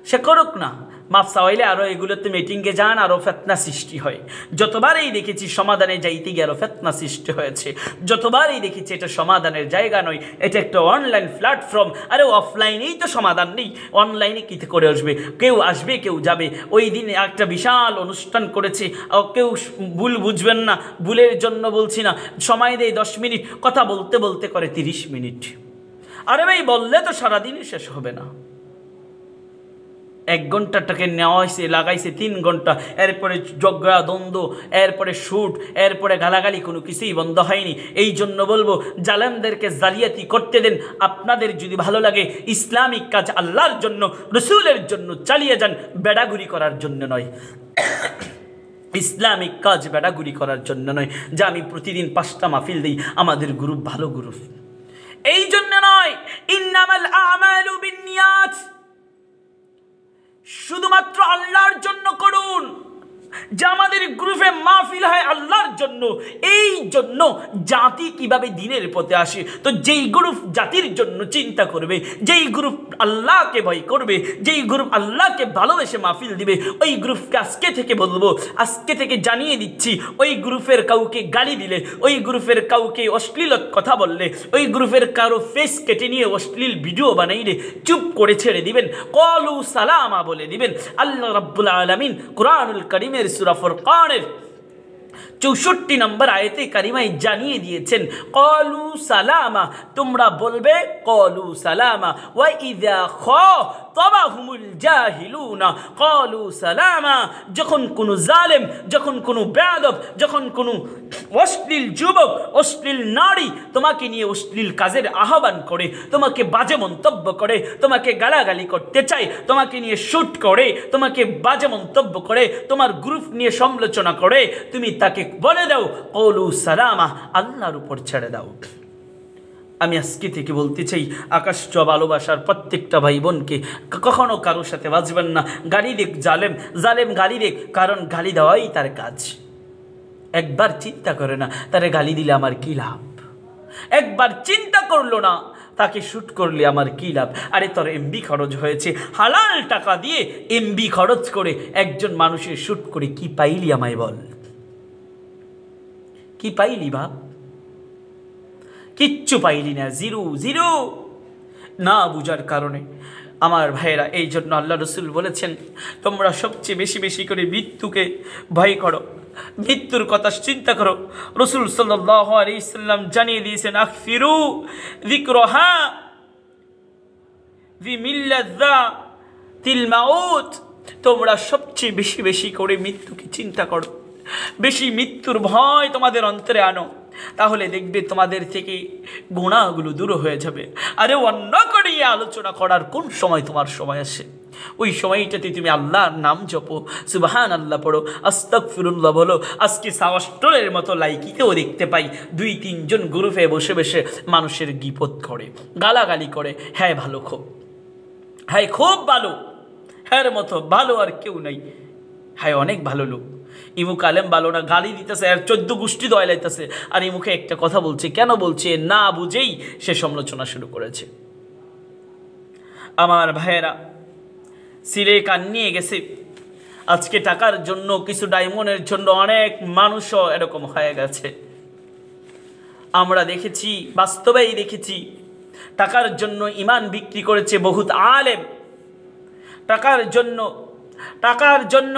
[SPEAKER 1] সে করুক না। মাপসা হইলে আরো এগুলোতে মিটিংয়ে যান, আরো ফেতনা সৃষ্টি হয়। যতবারই দেখেছি সমাধানে যাইতে গিয়ে আরো ফেতনা সৃষ্টি হয়েছে। যতবারই দেখেছি এটা সমাধানের জায়গা নয়, এটা একটা অনলাইন প্ল্যাটফর্ম। আরে অফলাইনেই তো সমাধান নেই, অনলাইনে কী করে আসবে? কেউ আসবে, কেউ যাবে। ওই দিন একটা বিশাল অনুষ্ঠান করেছে, কেউ ভুল বুঝবেন না, ভুলের জন্য বলছি না। সময় দেয় 10 মিনিট, কথা বলতে বলতে করে 30 মিনিট। আরে ভাই, বললে তো সারাদিনই শেষ হবে না। 1 ঘন্টাটাকে নেওয়া হয়েছে, লাগাইছে 3 ঘন্টা। এরপরে ঝগড়া দ্বন্দ্ব, এরপরে শুট, এরপরে গালাগালি, কোনো কিছুই বন্ধ হয়নি। এই জন্য বলবো, জালেমদেরকে জালিয়াতি করতে দেন। আপনাদের যদি ভালো লাগে ইসলামিক কাজ আল্লাহর জন্য, রসুলের জন্য চালিয়ে যান, বেড়াগুড়ি করার জন্য নয়। ইসলামিক কাজ বেড়াগুড়ি করার জন্য নয়। যা আমি প্রতিদিন 5টা মাহফিল দিই, আমাদের গ্রুপ ভালো গ্রুপ, এই জন্য নয়। ইন্নামাল আমালু বিন্নিয়াত, শুধুমাত্র আল্লাহর জন্য করুন। যে আমাদের গ্রুপে মাহফিল হয় আল্লাহর জন্য, এই জন্য জাতি কিভাবে দিনের পথে আসে। তো যেই গ্রুপ জাতির জন্য চিন্তা করবে, যেই গ্রুপ আল্লাহকে ভয় করবে, যেই গ্রুপ আল্লাহকে ভালোবেসে মাহফিল দিবে, ওই গ্রুপকে আজকে থেকে বলবো, আজকে থেকে জানিয়ে দিচ্ছি, ওই গ্রুপের কাউকে গালি দিলে, ওই গ্রুপের কাউকে অশ্লীল কথা বললে, ওই গ্রুপের কারো ফেস কেটে নিয়ে অশ্লীল ভিডিও বানাইলে চুপ করে ছেড়ে দিবেন, কলু সালামা বলে দিবেন। আল্লাহ রাব্বুল আলামিন কুরআনুল কারীমের সূরা ফুরকানের 64 নম্বর আয়াতে কারিমায় জানিয়ে দিয়েছেন, ক্বালু সালামা, তোমরা বলবে ক্বালু সালামা, ওয়া ইযা খাতাবাহুমুল জাহিলুনা ক্বালু সালামা। যখন কোনো জালেম, যখন কোনো বেয়াদব, যখন কোনো অশ্লীল যুবক, অশ্লীল নারী তোমাকে নিয়ে অশ্লীল কাজের আহ্বান করে, তোমাকে বাজে মন্তব্য করে, তোমাকে গালাগালি করতে চায়, তোমাকে নিয়ে শুট করে, তোমাকে বাজে মন্তব্য করে, তোমার গ্রুপ নিয়ে সমালোচনা করে, তুমি তাকে বলে দাও ক্বালু সালামা, আল্লাহর উপর ছেড়ে দাও। আমি আজকে থেকে বলতে চাই, আকাশ ভালোবাসার প্রত্যেকটা ভাই বোনকে, কখনো কারোর সাথে বাজবেন না। গালি দেখ জালেম, জালেম গালি দেখ, কারণ গালি দেওয়াই তার কাজ। একবার চিন্তা করে না তারে গালি দিলে আমার কি লাভ, একবার চিন্তা করলো না তাকে শুট করলে আমার কি লাভ। আরে তোর এমবি খরচ হয়েছে, হালাল টাকা দিয়ে এমবি খরচ করে একজন মানুষের শুট করে কি পাইলি আমায় বল, কি পাইলি বাপ? কিচ্ছু পাইলি না, জিরো জিরো। না বুঝার কারণে আমার ভাইয়েরা, এই জন্য আল্লাহ রসুল বলেছেন, তোমরা সবচেয়ে বেশি বেশি করে মৃত্যুকে ভয় করো, মৃত্যুর কথা চিন্তা করো। রসুল সাল্লাল্লাহু আলাইহি সাল্লাম জানিয়ে দিয়েছেন, আকফিরু যিকরাহা বিমিল্লাযাতিল মাউত, তোমরা সবচেয়ে বেশি বেশি করে মৃত্যুকে চিন্তা করো, বেশি মৃত্যুর ভয় তোমাদের অন্তরে আনো, তাহলে দেখবে তোমাদের থেকে গুনাহগুলো দূর হয়ে যাবে। আরে অন্য করে আলোচনা করার কোন সময় তোমার সময় আসে? ওই সময়টাতে তুমি আল্লাহর নাম জপো, সুবহানাল্লাহ পড়ো, আস্তাগফিরুল্লাহ বলো। আজকে সাওয়াস্টলের মতো লাইকিতেও দেখতে পাই 2-3 জন গ্রুপে বসে বসে মানুষের গীপত করে, গালাগালি করে। হ্যাঁ ভালো, খুব হ্যাঁ খুব ভালো, হ্যাঁ মতো ভালো আর কেউ নাই। হ্যাঁ অনেক ভালো লোক, ইমুক আলেম ভালো না, গালি দিতেছে আর 14 গোষ্ঠী দয়ালাইতেছে, আর ইমুখে একটা কথা বলছে। কেন বলছে? না বুঝেই সে সমালোচনা শুরু করেছে। আমার ভাইয়েরা, সিরে কান নিয়ে গেছে আজকে টাকার জন্য, কিছু ডায়মন্ডের জন্য অনেক মানুষও এরকম হয়ে গেছে। আমরা দেখেছি, বাস্তবেই দেখেছি, টাকার জন্য ইমান বিক্রি করেছে বহুত আলেম। টাকার জন্য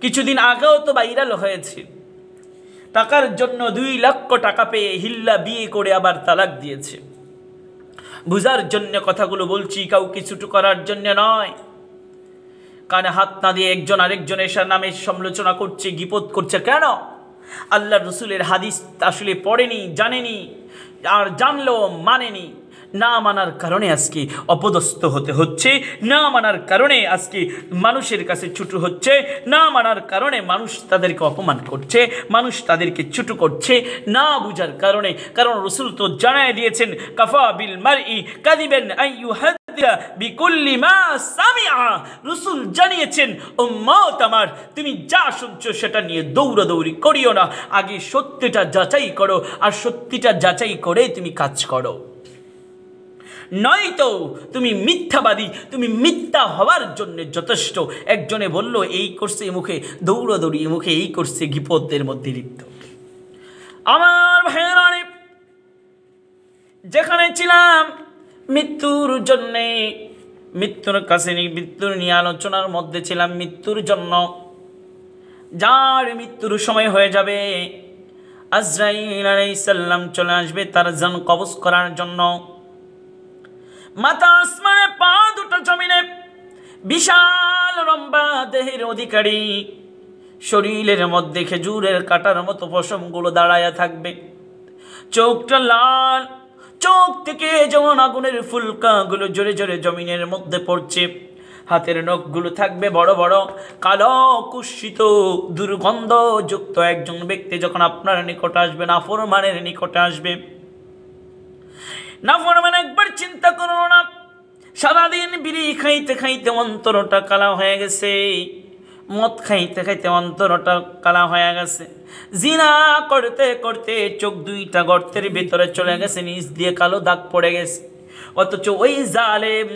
[SPEAKER 1] কিছুদিন আগেও তো ভাইরাল হয়েছে, টাকার জন্য 2 লক্ষ টাকা পেয়ে হিল্লা বিয়ে করে আবার তালাক দিয়েছে। বুঝার জন্য কথাগুলো বলছি, কাউকে ছোট করার জন্য নয়। কানে হাত না দিয়ে একজন আরেকজনের নামে সমালোচনা করছে, গীপত করছে। কেন? আল্লাহ রসুলের হাদিস আসলে পড়েনি, জানেনি, আর জানলেও মানেনি। না মানার কারণে আজকে অপদস্থ হতে হচ্ছে, না মানার কারণে আজকে মানুষের কাছে ছোট হচ্ছে, না মানার কারণে মানুষ তাদেরকে অপমান করছে, মানুষ তাদেরকে ছোট করছে, না বুঝার কারণে। কারণ রসুল তো জানায় দিয়েছেন, কাফা বিল মারই কাযিবান আইয়ুহাদ্দিসা বিকুল্লি মা সামিআ। রসুল জানিয়েছেন, উম্মত আমার, তুমি যা শুনছো সেটা নিয়ে দৌড়াদৌড়ি করিও না, আগে সত্যিটা যাচাই করো, আর সত্যিটা যাচাই করে তুমি কাজ করো। নয়তো তুমি মিথ্যাবাদী, তুমি মিথ্যা হওয়ার জন্য যথেষ্ট। একজনে বলল এই করছে, মুখে দৌড়াদৌড়ি, মুখে এই করছে, গীপতের মধ্যে লিপ্ত। আমার ভাইয়েরা, যেখানে ছিলাম মৃত্যুর জন্যে, মৃত্যুর কাছে, মৃত্যুর নিয়ে আলোচনার মধ্যে ছিলাম, মৃত্যুর জন্য, যার মৃত্যুর সময় হয়ে যাবে, আজরাইল আলাইহিস সালাম চলে আসবে তার জান কবজ করার জন্য। মাথা আসমানে, পা দুটো জমিনে, বিশাল লম্বা দেহের অধিকারী, শরীরের মধ্যে খেজুরের কাটার মতো পশমগুলো দাঁড়ায়া থাকবে, চোখটা লাল, চোখ থেকে যেমন আগুনের ফুলকাগুলো জোরে জোরে জমিনের মধ্যে পড়ছে। হাতের নখগুলো থাকবে বড় বড়, কালো কুৎসিত দুর্গন্ধযুক্ত একজন ব্যক্তি যখন আপনার নিকটে আসবে, নাফরমানের নিকটে আসবে। নাফরমান, একবার চিন্তা করো না, সারাদিন বিড়ি খাইতে খাইতে অন্তরটা কালা হয়ে গেছে, মদ খাইতে খাইতে অন্তরটা কালা হয়ে গেছে, জিনা করতে করতে চোখ 2টা গর্তের ভিতরে চলে গেছে, নিচ দিয়ে কালো দাগ পড়ে গেছে। অথচ ওই জালেম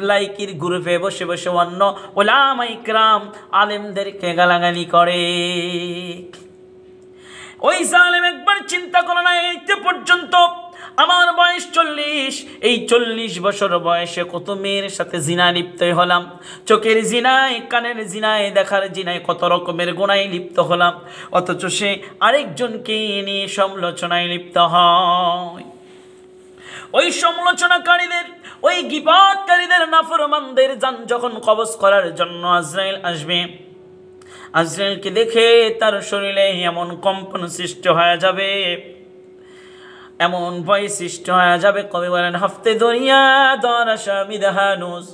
[SPEAKER 1] লাইকির গ্রুপে বসে বসে অন্য ওলামা ইকরাম আলেমদেরকে গালাগালি করে। ওই জালেম একবার চিন্তা করে না, এইতে পর্যন্ত আমার বয়স 40, এই 40 বছর বয়সে কত মেয়ের সাথে জিনা লিপ্ত হলাম, চোখের জিনায়, কানের জিনায়, দেখার জিনায়, কত রকমের গুনায় লিপ্ত হলাম, অথচ সে আরেকজনকে নিয়ে সমালোচনায় লিপ্ত হয়। ওই সমালোচনাকারীদের, ওই গীবতকারীদের, নাফরমানদের জান যখন কবজ করার জন্য আজরাইল আসবে, আজরাইলকে দেখে তার শরীরে এমন কম্পন সৃষ্টি হয়ে যাবে, এমন ভয় সৃষ্টি হয়ে যাবে, কবি বলেন হাফতে দুনিয়া দরাশা বিদহানুস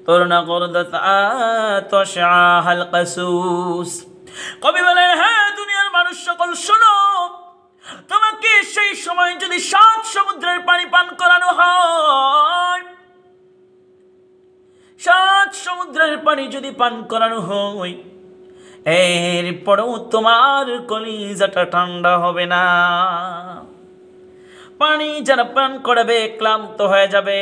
[SPEAKER 1] তরুণা করদাত আতশাহাল কাসুস। কবি বলেন, হ্যাঁ দুনিয়ার মানুষ সকল শোনো, তোমাকে সেই সময় যদি 7 সমুদ্রের পানি পান করানো হয়, 7 সমুদ্রের পানি যদি পান করানো হয়, এরপরেও তোমার কলিজাটা ঠান্ডা হবে না। পানি যারা পান করাবে ক্লান্ত হয়ে যাবে,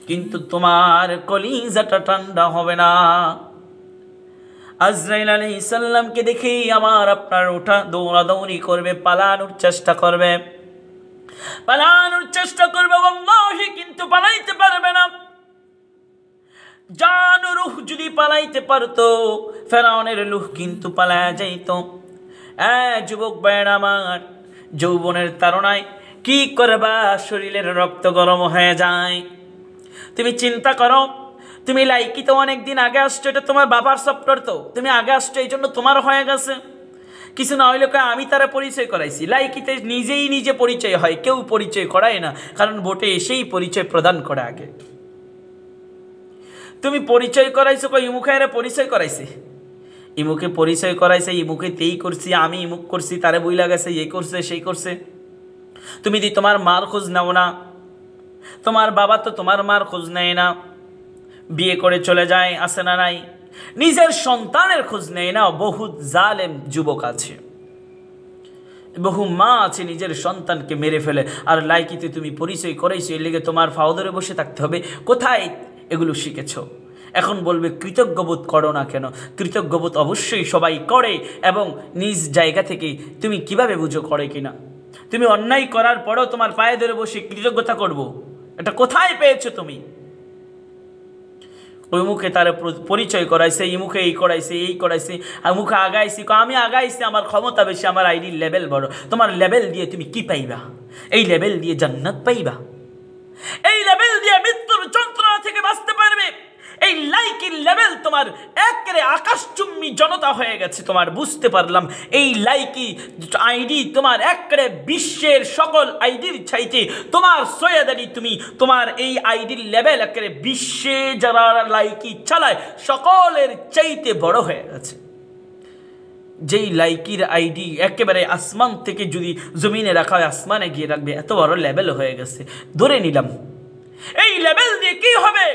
[SPEAKER 1] কিন্তু তোমার কলিজাটা ঠান্ডা হবে না। আজরাইল আলাইহিস সালামকে দেখেই আমার আপনার ওঠা দৌড়াদৌড়ি করবে, পালানোর চেষ্টা করবে, পালানোর চেষ্টা করবে, ওয়াল্লাহি কিন্তু পালাইতে পারবে না। জান রূহ যদি পালাইতে পারতো, ফেরাউনের রূহ কিন্তু পালায়া যাইত। যুবক ভাইয়েরা আমার, যৌবনের তাড়নায় কি করবা, শরীরের রক্ত গরম হয়ে যায়। তুমি চিন্তা করো, তুমি লাইকিতে অনেকদিন আগে আসছো, এটা তোমার বাবার সফটওয়্যার, তো তুমি আগে আসছো এই জন্য তোমার হয়ে গেছে। কিছু না হইলে আমি তারা পরিচয় করাইছি। লাইকিতে নিজেই নিজে পরিচয় হয়, কেউ পরিচয় করায় না, কারণ ভোটে এসেই পরিচয় প্রদান করে আগে। তুমি পরিচয় করাইছো, ইমুখে এরা পরিচয় করাইছে, ইমুকে পরিচয় করাইছে, ইমুকে তেই করছি, আমি ইমুক করছি, তারে বইলা গেছে, এই করছে সেই করছে। তুমি দি তোমার মার খোঁজ নাও না, তোমার বাবা তো তোমার মার খোঁজ নেয় না, বিয়ে করে চলে যায়, আসে না নাই, নিজের সন্তানের খোঁজ নেয় না। বহু জালেম যুবক আছে, বহু মা আছে নিজের সন্তানকে মেরে ফেলে, আর লাইকিতে তুমি পরিচয় করাইছো, এর লেগে তোমার ফাওদরে বসে থাকতে হবে। কোথায় এগুলো শিখেছো? এখন বলবে কৃতজ্ঞবোধ করো না কেন? কৃতজ্ঞবোধ অবশ্যই সবাই করে, এবং নিজ জায়গা থেকে তুমি কিভাবে বুঝো করে কিনা। তুমি অন্যায় করার পরেও তোমার পায়ে ধরে বসে কৃতজ্ঞতা করব, এটা কোথায় পেয়েছো তুমি? ওই মুখে তার পরিচয় করাইছে, এই মুখে এই করাইছে, এই করাইছে, আর মুখে আগাইছি, আমি আগাইছি, আমার ক্ষমতা বেশি, আমার আইডির লেভেল বড়। তোমার লেভেল দিয়ে তুমি কি পাইবা? এই লেভেল দিয়ে জান্নাত পাইবা? এই লেভেল দিয়ে মৃত্যুর যন্ত্রণা থেকে বাঁচতে পারবে? এই লাইকির লেভেল তোমার একেবারে আকাশচুম্বী জনতা হয়ে গেছে। তোমার বুঝতে পারলাম এই লাইকি আইডি তোমার একেবারে বিশ্বের সকল আইডির চাইতে তোমার সৈয়দ আলী, তুমি তোমার এই আইডির লেভেল একেবারে বিশ্বে যারা লাইকি চালায় সকলের চাইতে বড় হয়ে গেছে। যেই লাইকির আইডি একেবারে আসমান থেকে যদি জমিনে রাখা হয়, আসমানে গিয়ে রাখবে, এত বড় লেভেল হয়ে গেছে। ধরে নিলাম এই লেভেল দিয়ে কি হবে?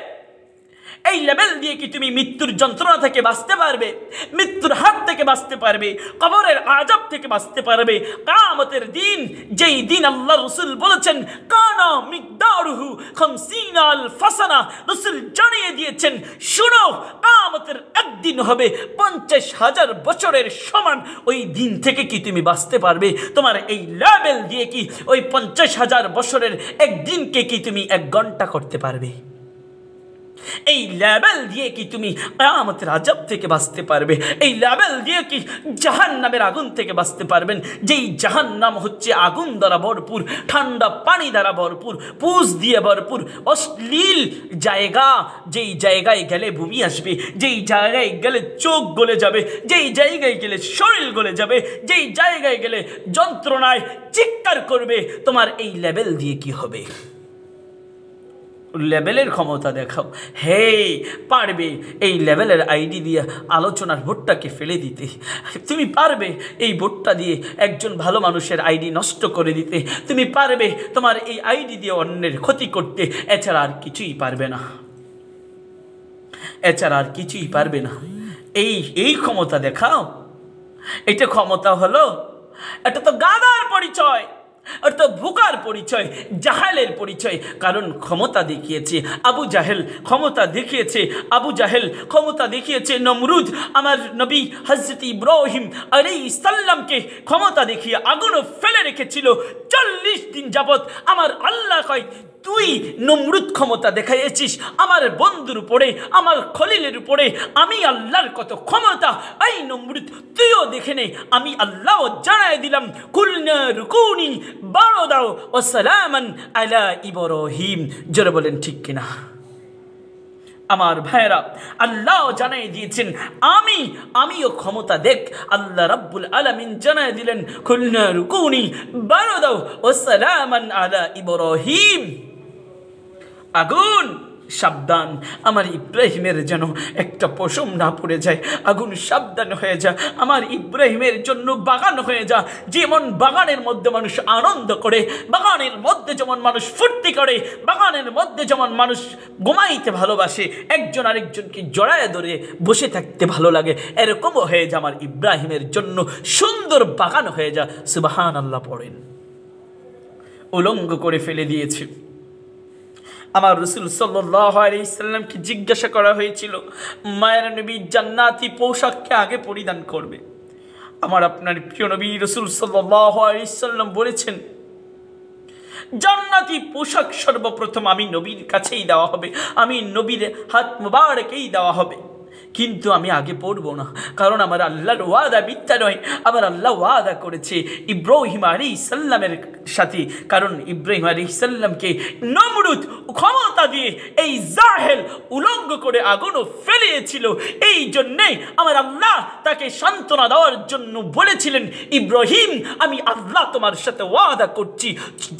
[SPEAKER 1] এই লেভেল দিয়ে কি তুমি মৃত্যুর যন্ত্রণা থেকে বাঁচতে পারবে? মৃত্যুর হাত থেকে বাঁচতে পারবে? কবরের আযাব থেকে বাঁচতে পারবে? কিয়ামতের দিন, যেই দিন আল্লাহ রাসূল বলেছেন কানা মিকদারুহু 50 আলফ সানা, রাসূল জানিয়ে দিয়েছেন শুনো, কিয়ামতের একদিন হবে 50,000 বছরের সমান। ওই দিন থেকে কি তুমি বাঁচতে পারবে? তোমার এই লেভেল দিয়ে কি ওই 50,000 বছরের একদিনকে কি তুমি 1 ঘন্টা করতে পারবে? এই লেভেল দিয়ে কি তুমি কিয়ামতের আযাব থেকে বাঁচতে পারবে? এই লেভেল দিয়ে কি জাহান্নামের আগুন থেকে বাঁচতে পারবেন? যেই জাহান্নাম হচ্ছে আগুন দ্বারা ভরপুর, ঠান্ডা পানি দ্বারা ভরপুর, পুষ দিয়ে ভরপুর, অশ্লীল জায়গা, যেই জায়গায় গেলে ভূমি আসবে, যেই জায়গায় গেলে চোখ গলে যাবে, যেই জায়গায় গেলে শরীর গলে যাবে, যেই জায়গায় গেলে যন্ত্রণায় চিৎকার করবে। তোমার এই লেভেল দিয়ে কি হবে? লেভেলের ক্ষমতা দেখাও। হে পারবে এই লেভেলের আইডি দিয়ে আলোচনার ভোটটাকে ফেলে দিতে? তুমি পারবে এই ভোটটা দিয়ে একজন ভালো মানুষের আইডি নষ্ট করে দিতে? তুমি পারবে তোমার এই আইডি দিয়ে অন্যের ক্ষতি করতে? এছাড়া আর কিছুই পারবে না, এছাড়া আর কিছুই পারবে না। এই ক্ষমতা দেখাও। এটা ক্ষমতা হলো? এটা তো গাধার পরিচয়। অর্থাৎ ভুকার পরিচয়, জাহেলের পরিচয়। কারণ ক্ষমতা দেখিয়েছে আবু জাহেল, ক্ষমতা দেখিয়েছে আবু জাহেল, ক্ষমতা দেখিয়েছে নমরুদ। আমার নবী হযরত ইব্রাহিম আলাইহিস সালামকে ক্ষমতা দেখিয়ে আগুনও ফেলে রেখেছিল 40 দিন যাবত। আমার আল্লাহ কয়, তুই নমরুদ ক্ষমতা দেখাইছিস আমার বন্ধুর উপরে, আমার খলিলের উপরে, আমি আল্লাহর কত ক্ষমতা। এই নমরুদ তুইও দেখে নে, আমি আল্লাহ জানাই দিলাম, কুলনা রুকুনি বারদাও ওয়া সালামান আলা ইব্রাহিম। জোরে বলেন ঠিক কিনা? আমার ভাইরা, আল্লাহ জানাই দিয়েছেন আমিও ক্ষমতা দেখ। আল্লাহ রাব্বুল আলামিন জানাই দিলেন, কুলনা রুকুনি বারদাও ওয়া সালামান আলা ইব্রাহিম। আগুন সাবধান, আমার ইব্রাহিমের যেন একটা পশম না পড়ে যায়। আগুন সাবধান হয়ে যা, আমার ইব্রাহিমের জন্য বাগান হয়ে যা। যেমন বাগানের মধ্যে মানুষ আনন্দ করে, বাগানের মধ্যে যেমন মানুষ ফুর্তি করে, বাগানের মধ্যে যেমন মানুষ ঘুমাইতে ভালোবাসে, একজন আরেকজনকে জড়ায় ধরে বসে থাকতে ভালো লাগে, এরকমও হয়ে যা আমার ইব্রাহিমের জন্য সুন্দর বাগান হয়ে যা। সুবহানাল্লাহ পড়েন। উলঙ্গ করে ফেলে দিয়েছে। আমার রাসূল সাল্লাল্লাহু আলাইহি সাল্লামকে জিজ্ঞাসা করা হয়েছিল, মায়ের নবী জান্নাতি পোশাককে আগে পরিধান করবে। আমার আপনার প্রিয় নবী রাসূল সাল্লাল্লাহু আলাইহি সাল্লাম বলেছেন, জান্নাতি পোশাক সর্বপ্রথম আমি নবীর কাছেই দেওয়া হবে, আমি নবীর হাত মুবারকেই দেওয়া হবে, কিন্তু আমি আগে পড়ব না। কারণ আমার আল্লাহর ওয়াদা মিথ্যা নয়। আমার আল্লাহ ওয়াদা করেছে ইব্রাহিম আলাইহিস সালামের সাথে। কারণ ইব্রাহিম আলাইহিস সালামকে নমরুদ ক্ষমতা দিয়ে এই জাহেল উলঙ্গ করে আগুনও ফেলিয়েছিল। এই জন্যেই আমার আল্লাহ তাকে সান্ত্বনা দেওয়ার জন্য বলেছিলেন, ইব্রাহিম আমি আল্লাহ তোমার সাথে ওয়াদা করছি,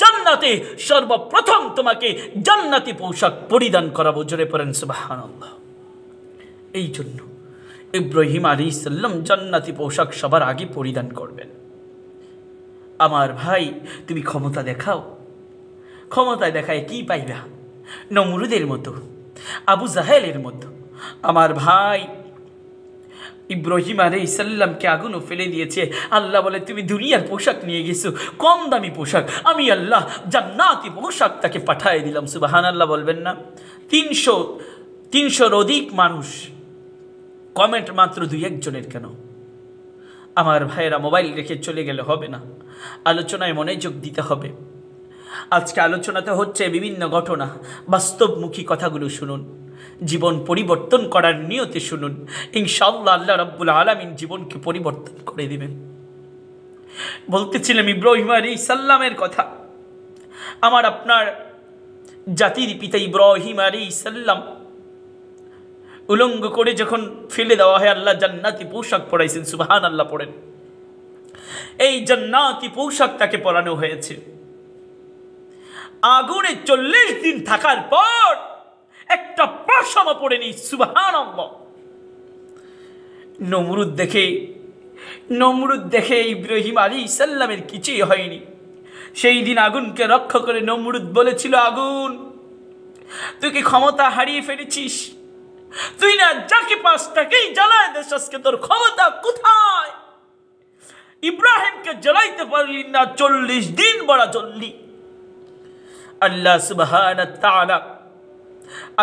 [SPEAKER 1] জান্নাতে সর্বপ্রথম তোমাকে জান্নাতি পোশাক পরিধান করাবো। জোরে পড়েন সুবহানাল্লাহ। এই জন্য ইব্রাহিম আলাইহিস সালাম জান্নাতি পোশাক সবার আগে পরিধান করবেন। আমার ভাই, তুমি ক্ষমতা দেখাও, ক্ষমতায় দেখায় কি পাইবা? নমরুদের মতো, আবু জাহেলের মতো। আমার ভাই, ইব্রাহিম আলাইহিস সালামকে আগুনও ফেলে দিয়েছে। আল্লাহ বলে, তুমি দুনিয়ার পোশাক নিয়ে গেছো, কম দামি পোশাক, আমি আল্লাহ জান্নাতি পোশাক তাকে পাঠিয়ে দিলাম। সুবহানাল্লাহ বলবেন না? 300-র অধিক মানুষ কমেন্ট, মাত্র 2-1 জনের কেন? আমার ভাইয়েরা, মোবাইল রেখে চলে গেলে হবে না, আলোচনায় মনোযোগ দিতে হবে। আজকে আলোচনাতে হচ্ছে বিভিন্ন ঘটনা, বাস্তবমুখী কথাগুলো শুনুন, জীবন পরিবর্তন করার নিয়তে শুনুন। ইনশাআল্লাহ আল্লাহ রাব্বুল আলামিন জীবনকে পরিবর্তন করে দিবেন। বলতেছিলাম ইব্রাহিম আলাইহিস সালামের কথা। আমার আপনার জাতির পিতা ইব্রাহিম আলাইহিস সালাম উলঙ্গ করে যখন ফেলে দেওয়া হয়, আল্লাহ জান্নাতি পোশাক পরাইছেন। সুবহানাল্লাহ পড়েন। এই জান্নাতি পোশাক তাকে পরানো হয়েছে। আগুনে 40 দিন থাকার পর একটা পশমও পড়েনি। সুবহানাল্লাহ। নমরুদ দেখে ইব্রাহিম আলাইহিস সালামের কিছুই হয়নি। সেই দিন আগুনকে রক্ষা করে নমরুদ বলেছিল, আগুন তুই কি ক্ষমতা হারিয়ে ফেলেছিস? তুই না যাকে পাস তাকেই জ্বালায় দেশ, আজকে তোর ক্ষমতা কোথায়? ইব্রাহিমকে জ্বালাইতে পারলি না, 40 দিন বড় জ্বললি। আল্লাহ সুবহানাহু ওয়া তাআলা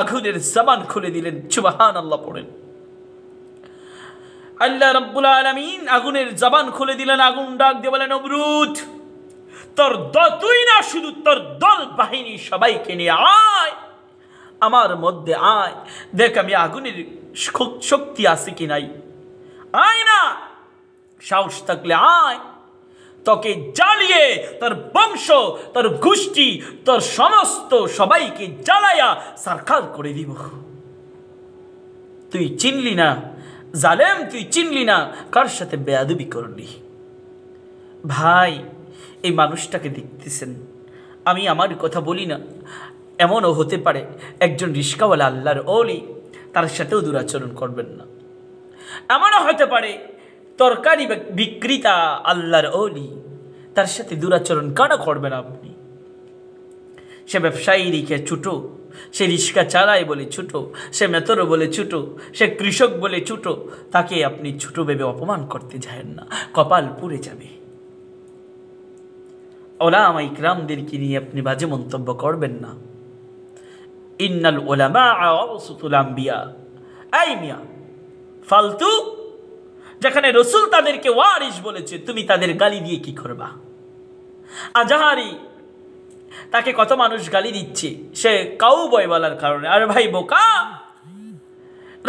[SPEAKER 1] আগুনের জবান খুলে দিলেন। সুবহানাল্লাহ পড়েন। আল্লাহ রাব্বুল আলামিন আগুনের জবান খুলে দিলেন। আগুন ডাক দিয়ে বলেন, নমরুদ তোর তুই না, শুধু তোর দল বাহিনী সবাইকে নিয়ে আয়, আমার মধ্যে আয়, দেখ আমি আগুনের শক্তি আছে কি নাই। আয় না, সাহস থাকলে আয়, তোকে জ্বালিয়ে তোর বংশ, তোর গোষ্ঠী, তোর সমস্ত সবাইকে জ্বালায়া সারখার করে দিব। তুই চিনলি না জালেম, তুই চিনলি না কার সাথে বেয়াদবি করলি। ভাই, এই মানুষটাকে দেখতেছেন, আমি আমার কথা বলি না, এমনও হতে পারে একজন রিস্কাওয়ালা আল্লাহর ওলি, তার সাথেও দুরাচরণ করবেন না। এমনও হতে পারে তরকারি বিক্রেতা আল্লাহর ওলি, তার সাথে দুরাচরণ কেন করবেন আপনি? সে ব্যবসায়ী রিখে ছোটো, সে রিক্সা চালায় বলে ছোটো, সে মেতরও বলে ছোটো, সে কৃষক বলে ছোটো, তাকে আপনি ছোটো ভেবে অপমান করতে যাবেন না, কপাল পুড়ে যাবে। উলামা ইকরামদেরকে নিয়ে আপনি বাজে মন্তব্য করবেন না। ইন্নাল উলামা ওয়ারাসাতুল আম্বিয়া। এই মিয়া ফালতু, যেখানে রসুল তাদেরকে ওয়ারিস বলেছে তুমি তাদের গালি দিয়ে কি করবা? আজাহারি তাকে কত মানুষ গালি দিচ্ছে সে কাউবয় বলার কারণে। আরে ভাই বোকা,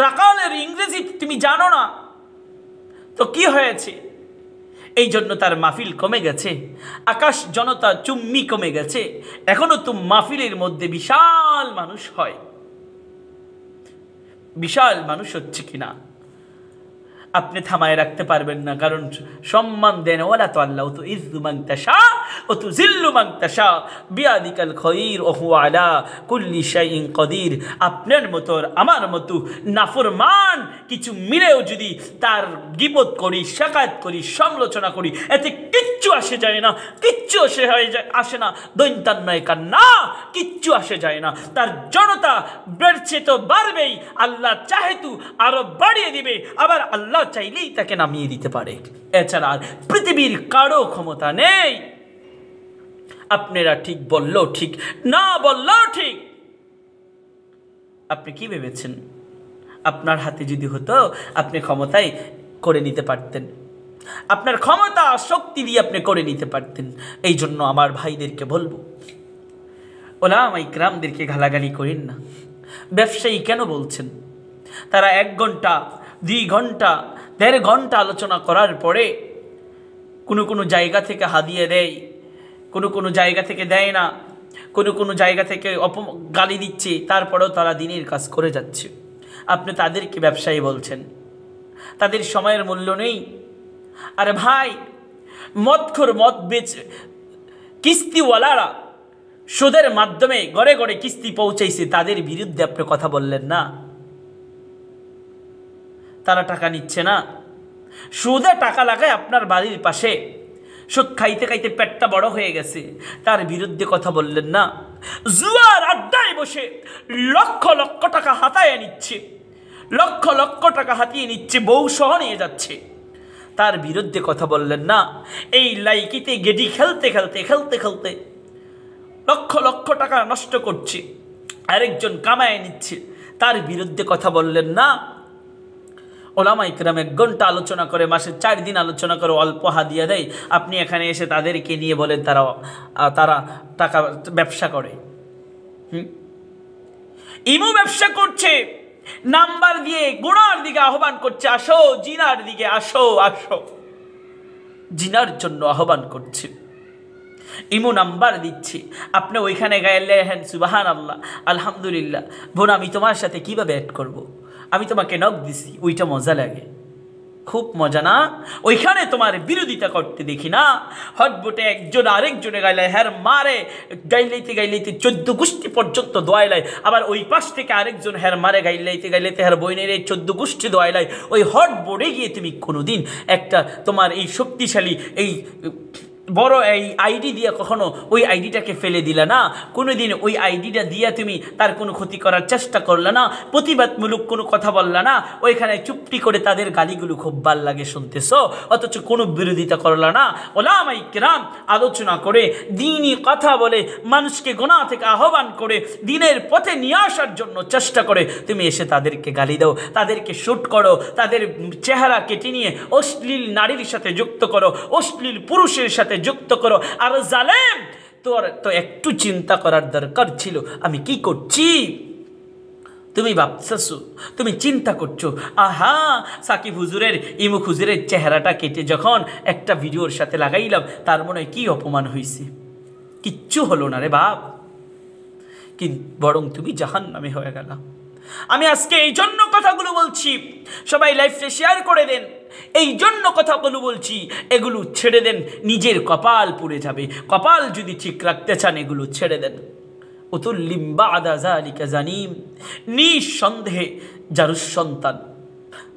[SPEAKER 1] রাকালের ইংরেজি তুমি জানো না তো কি হয়েছে? এই জন্য তার মাহফিল কমে গেছে, আকাশ জনতা চুম্মি কমে গেছে। এখনো তো মাহফিলের মধ্যে বিশাল মানুষ হয়, বিশাল মানুষ হচ্ছে কিনা আপনি থামায় রাখতে পারবেন না, কারণ সম্মান দেন ওয়ালা তো আল্লাহ তো ইজ্জু মান তাশা ও তুযিল্লু মান তাশা বিয়াদিকাল খায়র ওয়া হুয়া আলা কুল্লি শাইইন কাদির। আপনার মতো আমার মতো নাফরমান কিছু মিলেও যদি তার গীবত করি, শাকাত করি, সমালোচনা করি, এতে কিচ্ছু আসে যায় না, কিচ্ছু আসে না। দৈন্তান্নয় কান্না কিচ্ছু আসে যায় না। তার জনতা বেড়ছে তো বাড়বেই, আল্লাহ চাহে তো আরো বাড়িয়ে দিবে, আবার আল্লাহ চাইলেই তাকে নামিয়ে দিতে পারে। এছাড়া আর পৃথিবীর কারো ক্ষমতা নেই। আপনারা ঠিক বললেও ঠিক, না বললেও ঠিক। আপনি কি ভেবেছেন আপনার হাতে যদি হতো আপনি ক্ষমতায় করে নিতে পারতেন? আপনার ক্ষমতা শক্তি দিয়ে আপনি করে নিতে পারতেন। এই জন্য আমার ভাইদেরকে বলবো, উলামা ইকরামদেরকে গালাগালি করেন না। ব্যবসায়ী কেন বলছেন? তারা 1 ঘন্টা 2 ঘন্টা 1.5 ঘন্টা আলোচনা করার পরে কোনো জায়গা থেকে হাদিয়ে দেয়, কোনো জায়গা থেকে দেয় না, কোনো জায়গা থেকে গালি দিচ্ছে, তারপরেও তারা দিনের কাজ করে যাচ্ছে। আপনি তাদেরকে ব্যবসায়ী বলছেন, তাদের সময়ের মূল্য নেই। আরে ভাই, মদখোর মদ বেচে কিস্তিওয়ালারা সুদের মাধ্যমে ঘরে ঘরে কিস্তি পৌঁছাইছে, তাদের বিরুদ্ধে আপনি কথা বললেন না? তারা টাকা নিচ্ছে না, সুদে টাকা লাগায় আপনার বাড়ির পাশে, সুদ খাইতে খাইতে পেটটা বড় হয়ে গেছে, তার বিরুদ্ধে কথা বললেন না? জুয়ার আড্ডায় বসে লক্ষ লক্ষ টাকা হাতায় নিচ্ছে, লক্ষ লক্ষ টাকা হাতিয়ে নিচ্ছে, বউ সহ নিয়ে যাচ্ছে, তার বিরুদ্ধে কথা বললেন না? এই লাইকিতে গেডি খেলতে খেলতে খেলতে খেলতে লক্ষ লক্ষ টাকা নষ্ট করছে, আরেকজন কামায় নিচ্ছে, তার বিরুদ্ধে কথা বললেন না? ওলামা ইকরাম 1 ঘন্টা আলোচনা করে, মাসে 4 দিন আলোচনা করে, অল্প হাদিয়া দেয়। আপনি এখানে এসে তাদেরকে নিয়ে বলেন তারা টাকা ব্যবসা করে। ইমু ব্যবসা করছে, নাম্বার দিয়ে গুনার দিকে আহ্বান করছে, আসো জিনার দিকে, আসো আসো, জিনার জন্য আহ্বান করছে। ইমু নাম্বার দিচ্ছে, আপনি ওইখানে গাইলে হ্যাঁ সুবহানাল্লাহ আলহামদুলিল্লাহ, বোন আমি তোমার সাথে কিভাবে অ্যাড করব? আমি তোমাকে নক দিছি, ওইটা মজা লাগে, খুব মজা না? ওইখানে তোমার বিরোধিতা করতে দেখি না। হটবটে একজন আরেকজনে গাইলে হ্যার মারে, গাইলাইতে গাইলাইতে 14 গোষ্ঠী পর্যন্ত দোয়াইলায়, আবার ওই পাশ থেকে আরেকজন হ্যার মারে, গাইলাইতে গাইলাইতে হ্যার বইনের 14 গোষ্ঠী দোয়াইলায়। ওই হটবোর্ডে গিয়ে তুমি কোনোদিন একটা তোমার এই শক্তিশালী এই বড় এই আইডি দিয়ে কখনো ওই আইডিটাকে ফেলে দিলে না? কোনোদিন ওই আইডিটা দিয়ে তুমি তার কোনো ক্ষতি করার চেষ্টা করলে না? প্রতিবাদমূলক কোনো কথা বললে না? ওইখানে চুপটি করে তাদের গালিগুলো খুব ভাল লাগে শুনতেছ, অথচ কোনো বিরোধিতা করলে না। ওলামা ইকরাম আলোচনা করে, দ্বীনি কথা বলে, মানুষকে গুনাহ থেকে আহ্বান করে, দ্বীনের পথে নিয়ে আসার জন্য চেষ্টা করে, তুমি এসে তাদেরকে গালি দাও, তাদেরকে শুট করো, তাদের চেহারা কেটে নিয়ে অশ্লীল নারীর সাথে যুক্ত করো, অশ্লীল পুরুষের সাথে যুক্ত করো। আর জালেম, তোর তো একটু চিন্তা করার দরকার ছিল আমি কি করছি। তুমি ভাবছো, তুমি চিন্তা করছো, আহা সাকিব হুজুরের, ইমুক হুজুরের চেহারাটা কেটে যখন একটা ভিডিওর সাথে লাগাইলাম, তার মনে হয় কি অপমান হয়েছে? কিচ্ছু হলো না রে বাপ, কিন্তু বরং তুমি জাহান্নামে হয়ে গেলা। আমি আজকে এই জন্য কথাগুলো বলছি, সবাই লাইভে শেয়ার করে দেন। এই জন্য কথাগুলো বলছি, এগুলো ছেড়ে দেন, নিজের কপাল পুড়ে যাবে। কপাল যদি ঠিক রাখতে চান এগুলো ছেড়ে দেন। উতুল্লিম বাদা যালিকা জানিম, নিঃসন্দেহে জারুস সন্তান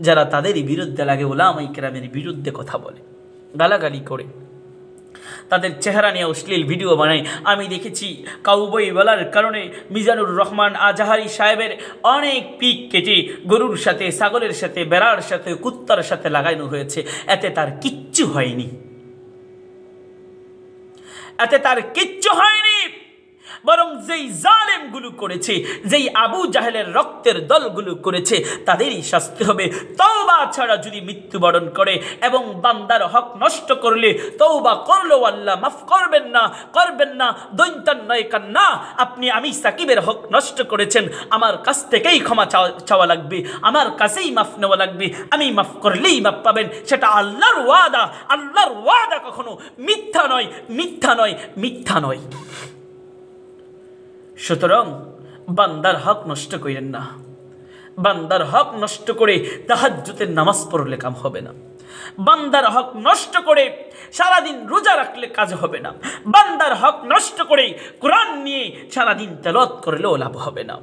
[SPEAKER 1] যারা তাদের বিরুদ্ধে লাগে, ওলামা ইকরামের বিরুদ্ধে কথা বলে, গালাগালি করে, তাদের চেহারা নিয়ে অশ্লীল ভিডিও বানায়। আমি দেখেছি কাউবই বলার কারণে মিজানুর রহমান আজাহারি সাহেবের অনেক পিক কেটে গরুর সাথে, ছাগলের সাথে, বেড়ার সাথে, কুত্তার সাথে লাগানো হয়েছে, এতে তার কিচ্ছু হয়নি, এতে তার কিচ্ছু হয়নি, বরং যেই জালেমগুলো করেছে, যেই আবু জাহেলের রক্তের দলগুলো করেছে, তাদেরই শাস্তি হবে। তওবা ছাড়া যদি মৃত্যুবরণ করে এবং বান্দার হক নষ্ট করলে, তওবা করলেও আল্লাহ মাফ করবেন না, করবেন না। দৈন্তান নয় কান্না, আপনি আমি সাকিবের হক নষ্ট করেছেন, আমার কাছ থেকেই ক্ষমা চাওয়া লাগবে, আমার কাছেই মাফ নেওয়া লাগবে, আমি মাফ করলেই মাফ পাবেন। সেটা আল্লাহর ওয়াদা, আল্লাহর ওয়াদা কখনো মিথ্যা নয়, মিথ্যা নয়, মিথ্যা নয়। সুতরাং বান্দার হক নষ্ট করেন না। বান্দার হক নষ্ট করে তাহাজ্জুদের নামাজ পড়লে কাম হবে না। বান্দার হক নষ্ট করে সারাদিন রোজা রাখলে কাজ হবে না। বান্দার হক নষ্ট করে কোরআন নিয়ে সারাদিন তেলাওয়াত করলেও লাভ হবে না।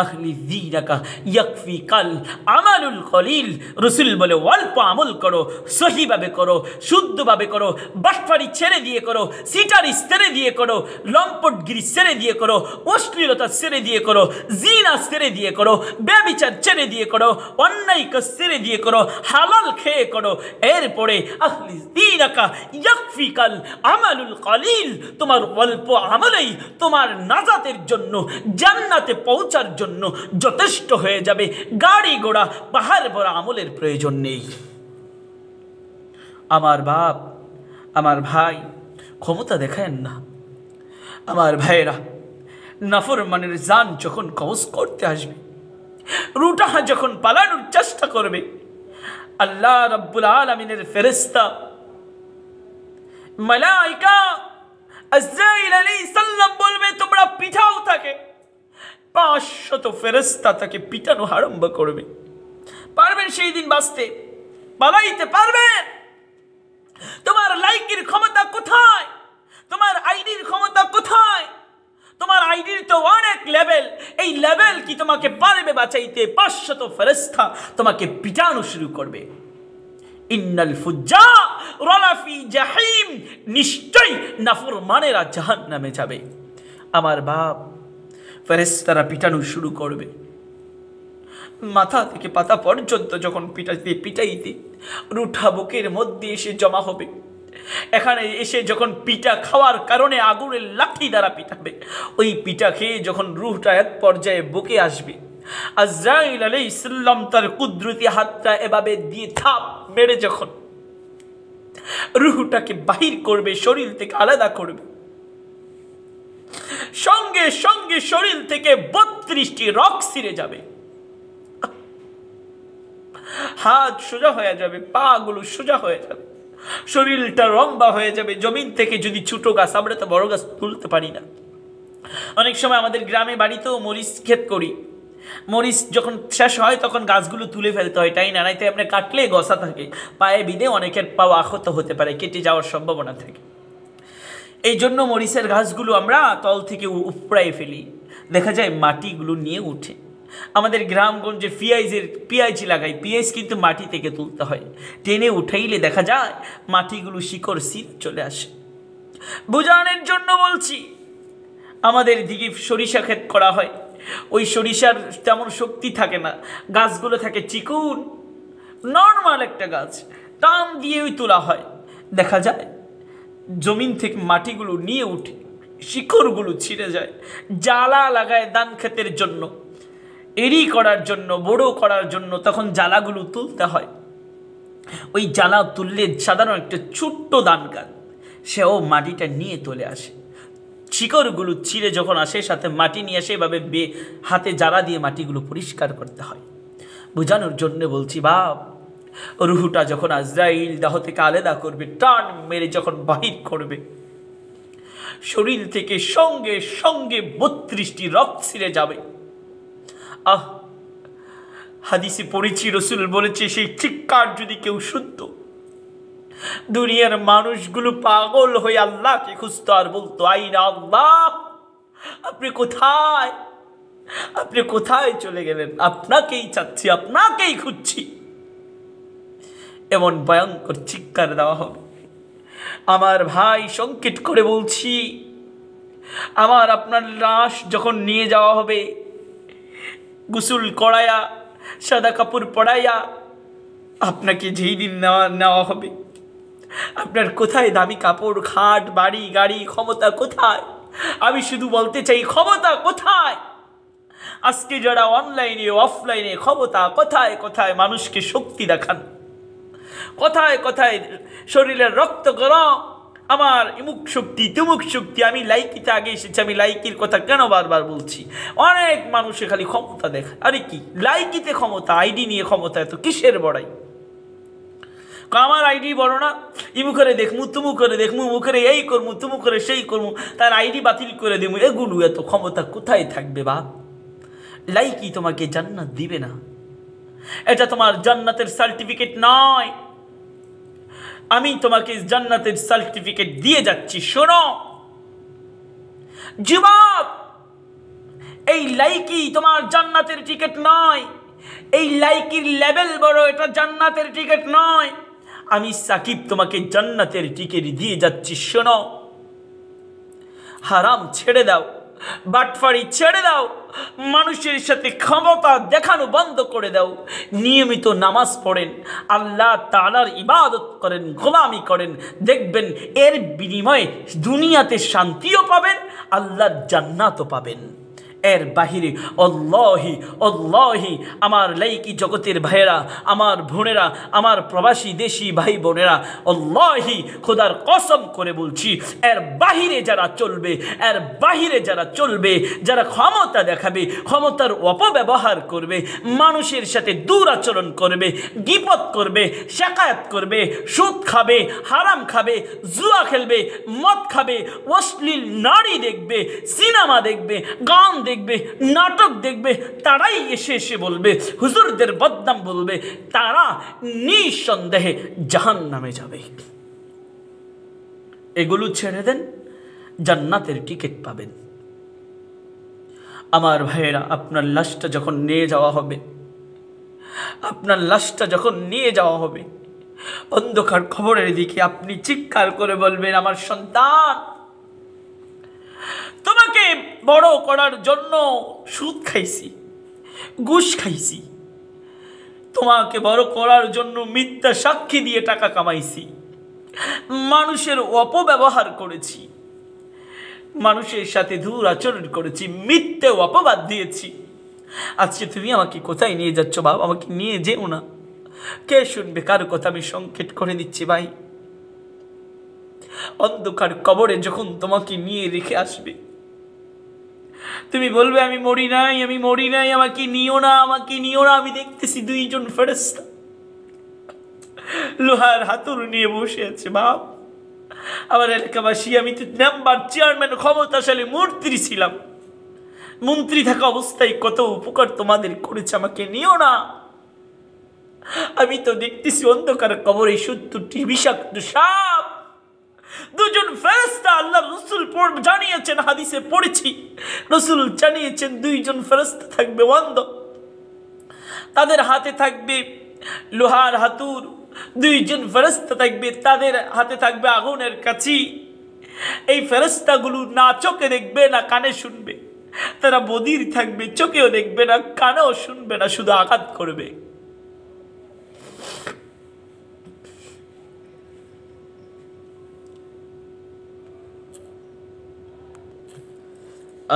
[SPEAKER 1] আখলি যিনাকা ইয়াকফিকাল আমালুল কলিল, রাসূল বলে অল্প আমল করো, সহিভাবে করো, শুদ্ধভাবে করো, বাটপারি ছেড়ে দিয়ে করো, সিটারি ছেড়ে দিয়ে করো, লম্পটগিরি ছেড়ে দিয়ে করো, অশ্লীলতা ছেড়ে দিয়ে করো, জিনা ছেড়ে দিয়ে করো, ব্যভিচার ছেড়ে দিয়ে করো, অন্যায় কাজ ছেড়ে দিয়ে করো, হালাল খেয়ে করো। এরপরে আখলি যিনাকা ইয়াকফিকাল আমালুল কলিল, তোমার অল্প আমলেই তোমার নাজাতের জন্য, জান্নাতে পৌঁছার জন্য যথেষ্ট হয়ে যাবে। গাড়ি ঘোড়া পাহাড় ভরা আমলের প্রয়োজন নেই। আমার বাপ, আমার ভাই, ক্ষমতা দেখায় না। আমার ভাইয়েরা, নাফরমানের জান যখন কবজ করতে আসবে, রুটা যখন পালানোর চেষ্টা করবে, আল্লাহ রাব্বুল আলামিনের ফেরেশতা মালায়েকা আজরাইল আলাইহিস সালাম বলবে তোমরা পিঠাও থাকে। 500 ফেরেশতা তাকে পিটানো আরম্ভ করবে। পারবেন সেই দিন বাঁচতে? পালাইতে পারবেন? তোমার লাইকের ক্ষমতা কোথায়? তোমার আইডির ক্ষমতা কোথায়? তোমার আইডির তো অনেক লেভেল, এই লেভেল কি তোমাকে পারবে বাঁচাইতে? 500 ফেরেশতা তোমাকে পিটানো শুরু করবে। ইন্নাল ফুজ্জারা ফি জাহিম, নিশ্চয় নাফরমানেরা জাহান্নামে যাবে। আমার বাপ, ফেরেশতারা পিটানো শুরু করবে। মাথা থেকে পাতা পর্যন্ত যখন পিটাইতে রুঠা বুকের মধ্যে এসে জমা হবে। এখানে এসে যখন পিটা খাওয়ার কারণে আগুনের লাঠি দ্বারা পিটাবে, ওই পিটা খেয়ে যখন রুহটা এক পর্যায়ে বুকে আসবে, আজরাইল আলাইহিস সালাম তার কুদরতি হাতটা এভাবে দিয়ে থাপ মেরে যখন রুহটাকে বাহির করবে, শরীর থেকে আলাদা করবে, সঙ্গে সঙ্গে শরীর থেকে 32টি রক ছিঁড়ে যাবে। হাত সোজা হয়ে যাবে, পা গুলো সোজা হয়ে যাবে, শরীরটা লম্বা হয়ে যাবে। জমিন থেকে যদি ছোট গাছ, আমরা তো বড় গাছ তুলতে পারি না। অনেক সময় আমাদের গ্রামে বাড়িতেও মরিচ ক্ষেত করি, মরিচ যখন শেষ হয় তখন গাছগুলো তুলে ফেলতে হয়, তাই না? নাইতে আপনি কাটলে গসা থাকে, পায়ে বিঁধে অনেকের পা আহত হতে পারে, কেটে যাওয়ার সম্ভাবনা থাকে। এই জন্য মরিচের গাছগুলো আমরা তল থেকে উপড়াই ফেলি, দেখা যায় মাটিগুলো নিয়ে উঠে। আমাদের গ্রামগঞ্জে পিঁয়াজি লাগাই, পিঁয়াজ কিন্তু মাটি থেকে তুলতে হয়, টেনে উঠাইলে দেখা যায় মাটিগুলো শিকড় সিল চলে আসে। বোঝানোর জন্য বলছি, আমাদের দিকে সরিষা ক্ষেত করা হয়, ওই সরিষার তেমন শক্তি থাকে না, গাছগুলো থাকে চিকুন, নর্মাল একটা গাছ, টান দিয়ে ওই তোলা হয়। দেখা যায় জমিন থেকে মাটিগুলো নিয়ে উঠে শিকড়গুলো ছিঁড়ে যায়। জ্বালা লাগায় ধান ক্ষেতের জন্য, এরি করার জন্য, বড় করার জন্য, তখন জ্বালাগুলো তুলতে হয়। ওই জ্বালা তুললে সাধারণ একটা ছোট্ট ধান গাছ, সেও মাটিটা নিয়ে তোলে আসে। শিকড়গুলো ছিঁড়ে যখন আসে, সাথে মাটি নিয়ে আসে, এভাবে হাতে জ্বালা দিয়ে মাটিগুলো পরিষ্কার করতে হয়। বোঝানোর জন্য বলছি বাপ, রুহুটা যখন আজরাইল দেহ থেকে আলাদা করবে, টান মেরে যখন বাহির করবে, শরীর থেকে সঙ্গে সঙ্গে 32টি রক্ত ছিঁড়ে যাবে। হাদিসে পড়েছি, রাসূল বলেছে সেই চিৎকার যদি কেউ শুনতো, দুনিয়ার মানুষগুলো পাগল হয়ে আল্লাহকে খুঁজতো আর বলতো, আইনা আল্লাহ, আপনি কোথায়? আপনি কোথায় চলে গেলেন? আপনাকেই চাচ্ছি, আপনাকেই খুঁজছি। এমন ভয়ঙ্কর চিৎকার দেওয়া হবে। আমার ভাই, সংকেত করে বলছি, আমার আপনার লাশ যখন নিয়ে যাওয়া হবে, গোসল করায়া, সাদা কাপড় পরাইয়া আপনাকে যেই দিন নেওয়া হবে, আপনার কোথায় দামি কাপড়, খাট, বাড়ি, গাড়ি, ক্ষমতা কোথায়? আমি শুধু বলতে চাই, ক্ষমতা কোথায়? আজকে যারা অনলাইনে অফলাইনে ক্ষমতা কোথায় কোথায় মানুষকে শক্তি দেখান, কোথায় কোথায় শরীরের রক্ত গরম, আমার ইমুক শক্তি তুমুক শক্তি। আমি লাইকিতে আগে এসেছি, আমি লাইকির কথা কেন বারবার বলছি? অনেক মানুষে খালি ক্ষমতা দেখায়। আরে কি লাইকিতে ক্ষমতা, আইডি নিয়ে ক্ষমতা, এত কিসের বড়াই? আমার আইডি বড় না, ইমু করে দেখমু, তুমু করে দেখমু, মুখের এই করমু, তুমু করে সেই করমু, তার আইডি বাতিল করে দেবো, এগুলো এত ক্ষমতা কোথায় থাকবে? বা লাইকি তোমাকে জান্নাত দিবে না, এটা তোমার জান্নাতের সার্টিফিকেট নয়। আমি তোমাকে জান্নাতের সার্টিফিকেট দিয়ে যাচ্ছি। শোনো যুবক, এই লাইকি তোমার জান্নাতের টিকিট নয়। এই লাইকির লেভেল বড়, এটা জান্নাতের টিকিট নয়। আমি সাকিব তোমাকে জান্নাতের টিকিট দিয়ে যাচ্ছি। শোনো, হারাম ছেড়ে দাও, বাটফারি ছেড়ে দাও, মানুষের সাথে ক্ষমতা দেখানো বন্ধ করে দাও। নিয়মিত নামাজ পড়েন, আল্লাহ তাআলার ইবাদত করেন, গোলামি করেন, দেখবেন এর বিনিময়ে দুনিয়াতে শান্তিও পাবেন, আল্লাহর জান্নাতও পাবেন। এর বাহিরে আল্লাহি আল্লাহি আমার লাইকি জগতের ভাইয়েরা, আমার বোনেরা, আমার প্রবাসী দেশি ভাই বোনেরা, আল্লাহি খোদার কসম করে বলছি, এর বাহিরে যারা চলবে, এর বাহিরে যারা চলবে, যারা ক্ষমতা দেখাবে, ক্ষমতার অপব্যবহার করবে, মানুষের সাথে দুরাচরণ করবে, গীপত করবে, শাকায়াত করবে, সুদ খাবে, হারাম খাবে, জুয়া খেলবে, মদ খাবে, অশ্লীল নারী দেখবে, সিনেমা দেখবে, গান দেখবে, নাটক দেখবে, তারাই এসে এসে বলবে, হুজুরদের বদনাম বলবে, তারা নিঃসন্দেহে জাহান্নামে যাবে। এগুলো ছেড়ে দেন, জান্নাতের টিকিট পাবেন। আমার ভাইয়েরা, আপনার লাশটা যখন নিয়ে যাওয়া হবে, আপনার লাশটা যখন নিয়ে যাওয়া হবে, অন্ধকার খবরের দিকে আপনি চিৎকার করে বলবেন, আমার সন্তান, তোমাকে বড় করার জন্য সুদ খাইছি, ঘুষ খাইছি, তোমাকে বড় করার জন্য মিথ্যা সাক্ষী দিয়ে টাকা কামাইছি, মানুষের অপব্যবহার করেছি, মানুষের সাথে দুরাচরণ করেছি, মিথ্যে অপবাদ দিয়েছি। আজকে তুমি আমাকে কোথায় নিয়ে যাচ্ছ বাবা? আমাকে নিয়ে যেও না। কে শুনবে কার কথা? আমি সংকেত করে দিচ্ছি ভাই, অন্ধকার কবরে যখন তোমাকে নিয়ে রেখে আসবে, তুমি বলবে আমি মরি নাই, আমি মরি নাই, আমাকে নিও না, আমাকে নিও না। আমি দেখতেছি দুইজন ফেরেশতা লোহার হাতুড় নিয়ে বসে আছে। বাপ, আমার এলাকাবাসী, আমি তো মেম্বার, চেয়ারম্যান, ক্ষমতাশালী মন্ত্রী ছিলাম, মন্ত্রী থাকা অবস্থায় কত উপকার তোমাদের করেছে, আমাকে নিও না। আমি তো দেখতেছি অন্ধকার কবরে 70টি বিষাক্ত সাপ, দুজন ফেরেশতা। আল্লাহ রাসূল জানিয়েছেন, হাদিসে পড়েছি, রাসূল জানিয়েছেন দুইজন ফেরেশতা থাকবে অন্ধ, তাদের হাতে থাকবে লোহার হাতুড়, দুইজন ফেরেশতা থাকবে, তাদের হাতে থাকবে আগুনের কাছি। এই ফেরেশতাগুলো না চোখে দেখবে না কানে শুনবে, তারা বধির থাকবে, চোখেও দেখবে না, কানেও শুনবে না, শুধু আঘাত করবে।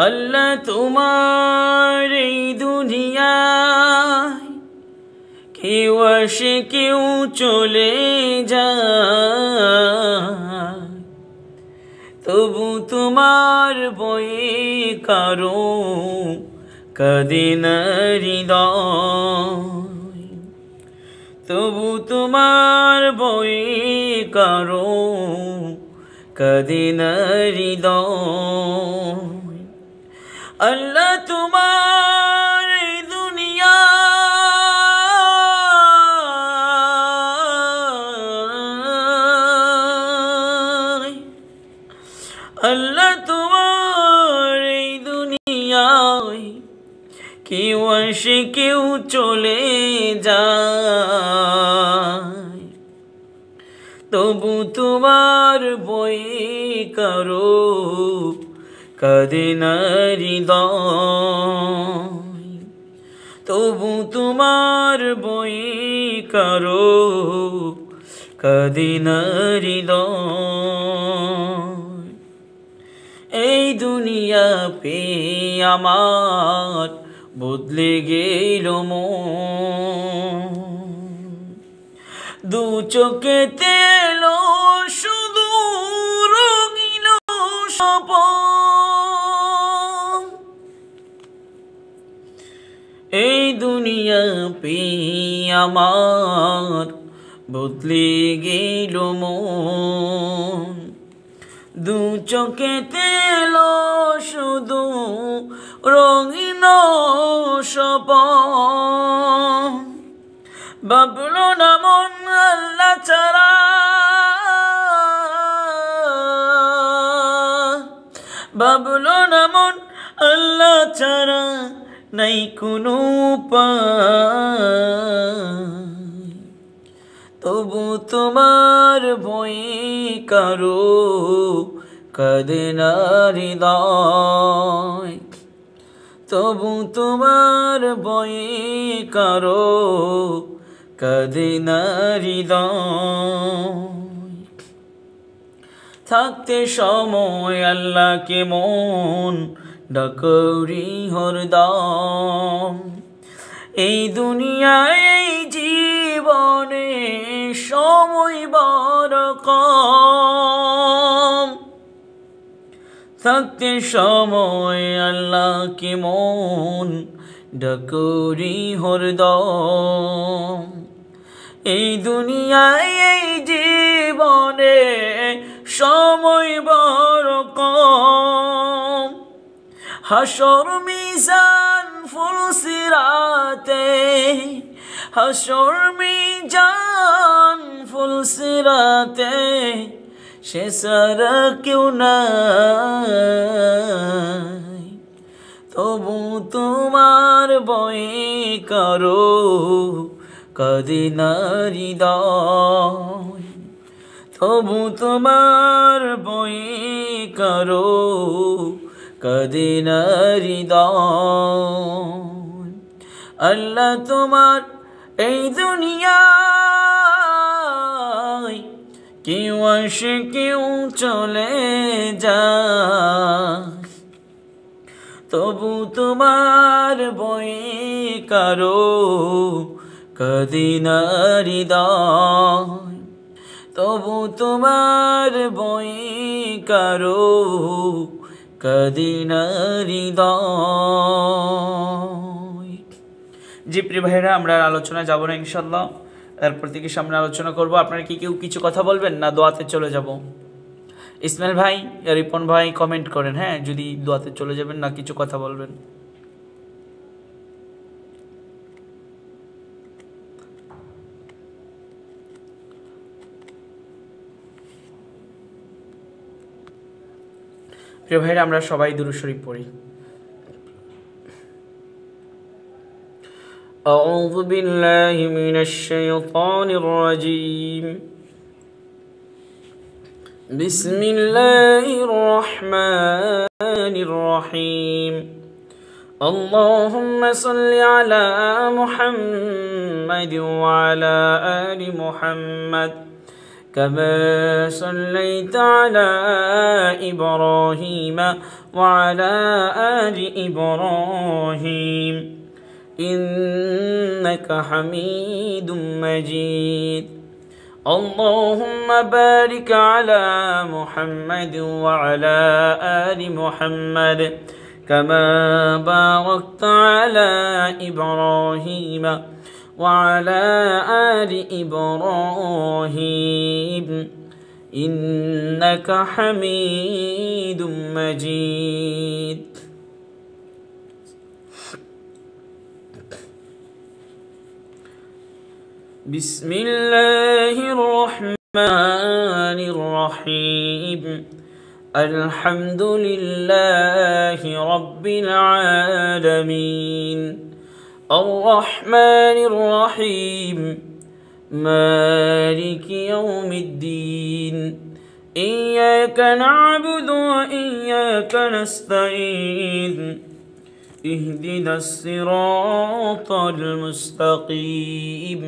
[SPEAKER 1] আল্লাহ তোমার এই দুনিয়ায় কেউ আসে কেউ চলে যায়, তবু তোমার বয়ে কারো কাঁদে না হৃদয়, তবু তোমার বয়ে কারো কাঁদে না হৃদয়। আল্লাহ তোমার এই দুনিয়া আল্লাহ তোমার এই দুনিয়ায় কেউ আসে কেউ চলে যায়, তবু তোমার বয়ে কারো কাঁদে না হৃদয়, তবু তোমার বয়ে কারো কাঁদে না হৃদয়। এই দুনিয়া পেয়ে আমার বদলে গেল মন, দু চোখেতে এলো শুধু রঙিন স্বপন। এই দুনিয়া পেয়ে আমার বদলে গেল মন, দু চোখেতে এলো শুধু রঙিন স্বপন। বাবলো না মন আল্লাহ ছাড়া, বাবলো না মন আল্লাহ ছাড়া নাই কোনো উপায়। তবু তোমার ভয়ে কারো কাঁদে না হৃদয়, তবু তোমার ভয়ে কারো কাঁদে না হৃদয়। থাকতে সময় আল্লাহকে মন ডাকরি হরদম। এই দুনিয়ায় এই জীবনে সময় বড় কম, থাকতে সময় আল্লাহকে মন ডাকরি হরদম। এই দুনিয়ায় এই জীবনে সময় বড় কম, হাসর মিজান ফুলসিরাতে, হাসর মিজান ফুলসিরাতে সে সারা কেউ নাই। তবু তোমার ভয়ে কারো কাঁদে না হৃদয়, তবু তোমার ভয়ে কারো কাঁদে না হৃদয়। আল্লাহ তোমার এই দুনিয়ায় কেউ আসে কেউ চলে যায়, তবু তোমার ভয়ে কারো কাঁদে না হৃদয়, তবু তোমার ভয়ে কারো কাঁদে না হৃদয়। জি প্রিয় ভাইরা, আমরা আলোচনা যাব না ইনশাল্লাহ, এরপর থেকে সামনে আলোচনা করব। আপনারা কি কেউ কিছু কথা বলবেন না দোয়াতে চলে যাব? ইসমাইল ভাই, রিপন ভাই কমেন্ট করেন, হ্যাঁ, যদি দোয়াতে চলে যাবেন না কিছু কথা বলবেন। প্রিয় ভাইরা, আমরা সবাই দুরূদ শরীফ পড়ি। আউযু বিল্লাহি মিনাশ শাইতানির রাজীম। বিসমিল্লাহির রহমানির রহিম। আল্লাহুম্মা সাল্লি আলা মুহাম্মাদ ওয়া আলা আলি মুহাম্মাদ كما صليت على إبراهيم وعلى آل إبراهيم إنك حميد مجيد. اللهم بارك على محمد وعلى آل محمد كما باركت على إبراهيم وعلى آل إبراهيم إنك حميد مجيد. بسم الله الرحمن الرحيم. الحمد لله رب العالمين الرحمن الرحيم مالك يوم الدين إياك نعبد وإياك نستعين اهدنا الصراط المستقيم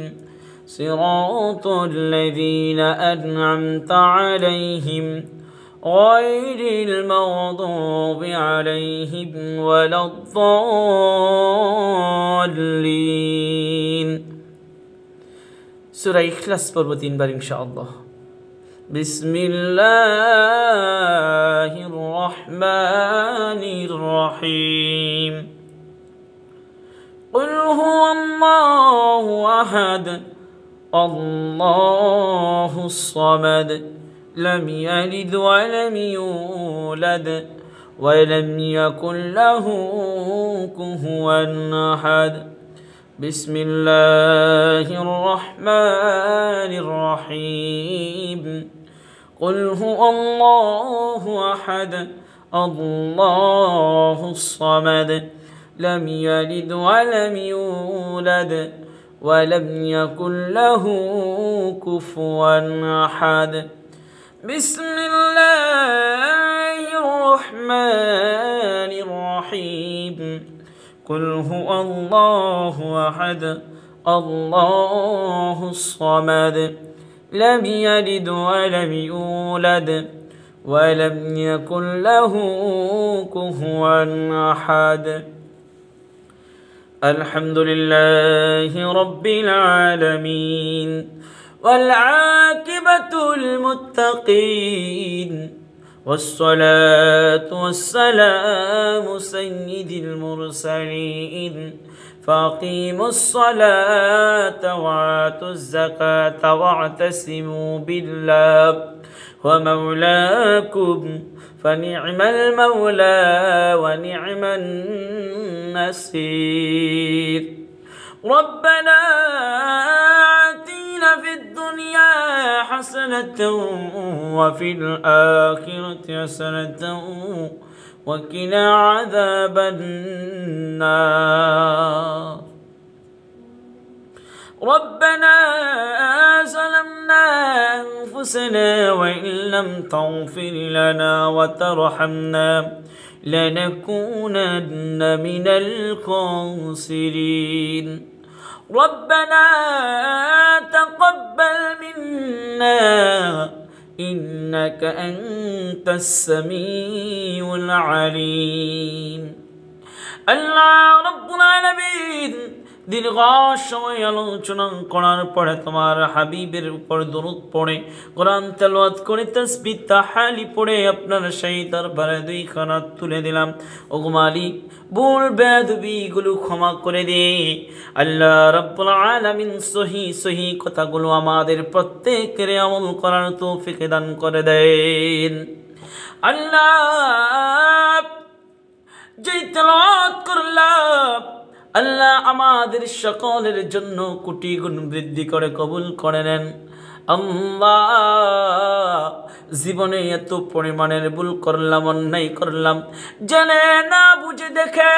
[SPEAKER 1] صراط الذين أنعمت عليهم غير المغضوب عليهم ولا الضالين সূরা ইখলাস পড়ব তিনবার ইনশাআল্লাহ বিসমিল্লাহির রহমানির রহিম قل هو الله أحد الله الصمد لم يلد ولم يولد ولم يكن له كفوا أحد بسم الله الرحمن الرحيم قل هو الله أحد الله الصمد لم يلد ولم يولد ولم يكن له كفوا أحد بسم الله الرحمن الرحيم قل هو الله أحد الله الصمد لم يلد ولم يولد ولم يكن له كفوا أحد الحمد لله رب العالمين والعاقبة للمتقين والصلاة والسلام سيد المرسلين فأقيموا الصلاة وآتوا الزكاة واعتصموا بالله ومولاكم فنعم المولى ونعم النصير ربنا آتنا في الدنيا حسنة وفي الآخرة حسنة وقنا عذاب النار ربنا ظلمنا أنفسنا وإن لم تغفر لنا وترحمنا لنكونن من الخاسرين ربنا تقبل منا إنك أنت السميع العليم الله رب العالمين দীর্ঘ সময় আলোচনা করার পরে তোমার হাবিবের উপর দরুদ পড়ে কোরআন তেলাওয়াত করে তাসবিহ তাহলিল পড়ে আপনার সেই দরবারে দুই খানা তুলে দিলাম ওগো মালিক ভুল বেয়াদবি গুলো ক্ষমা করে দে আল্লাহ রাব্বুল আলামিন সহি কথাগুলো আমাদের প্রত্যেকের আমল করার তৌফিক দান করে দেন আল্লাহ যে তেলাওয়াত করলাম আল্লাহ আমাদের সকলের জন্য কোটি গুণ বৃদ্ধি করে কবুল করে নেন আল্লাহ জীবনে এত পরিমাণের ভুল করলাম অন্যায় করলাম জেনে না বুঝে দেখে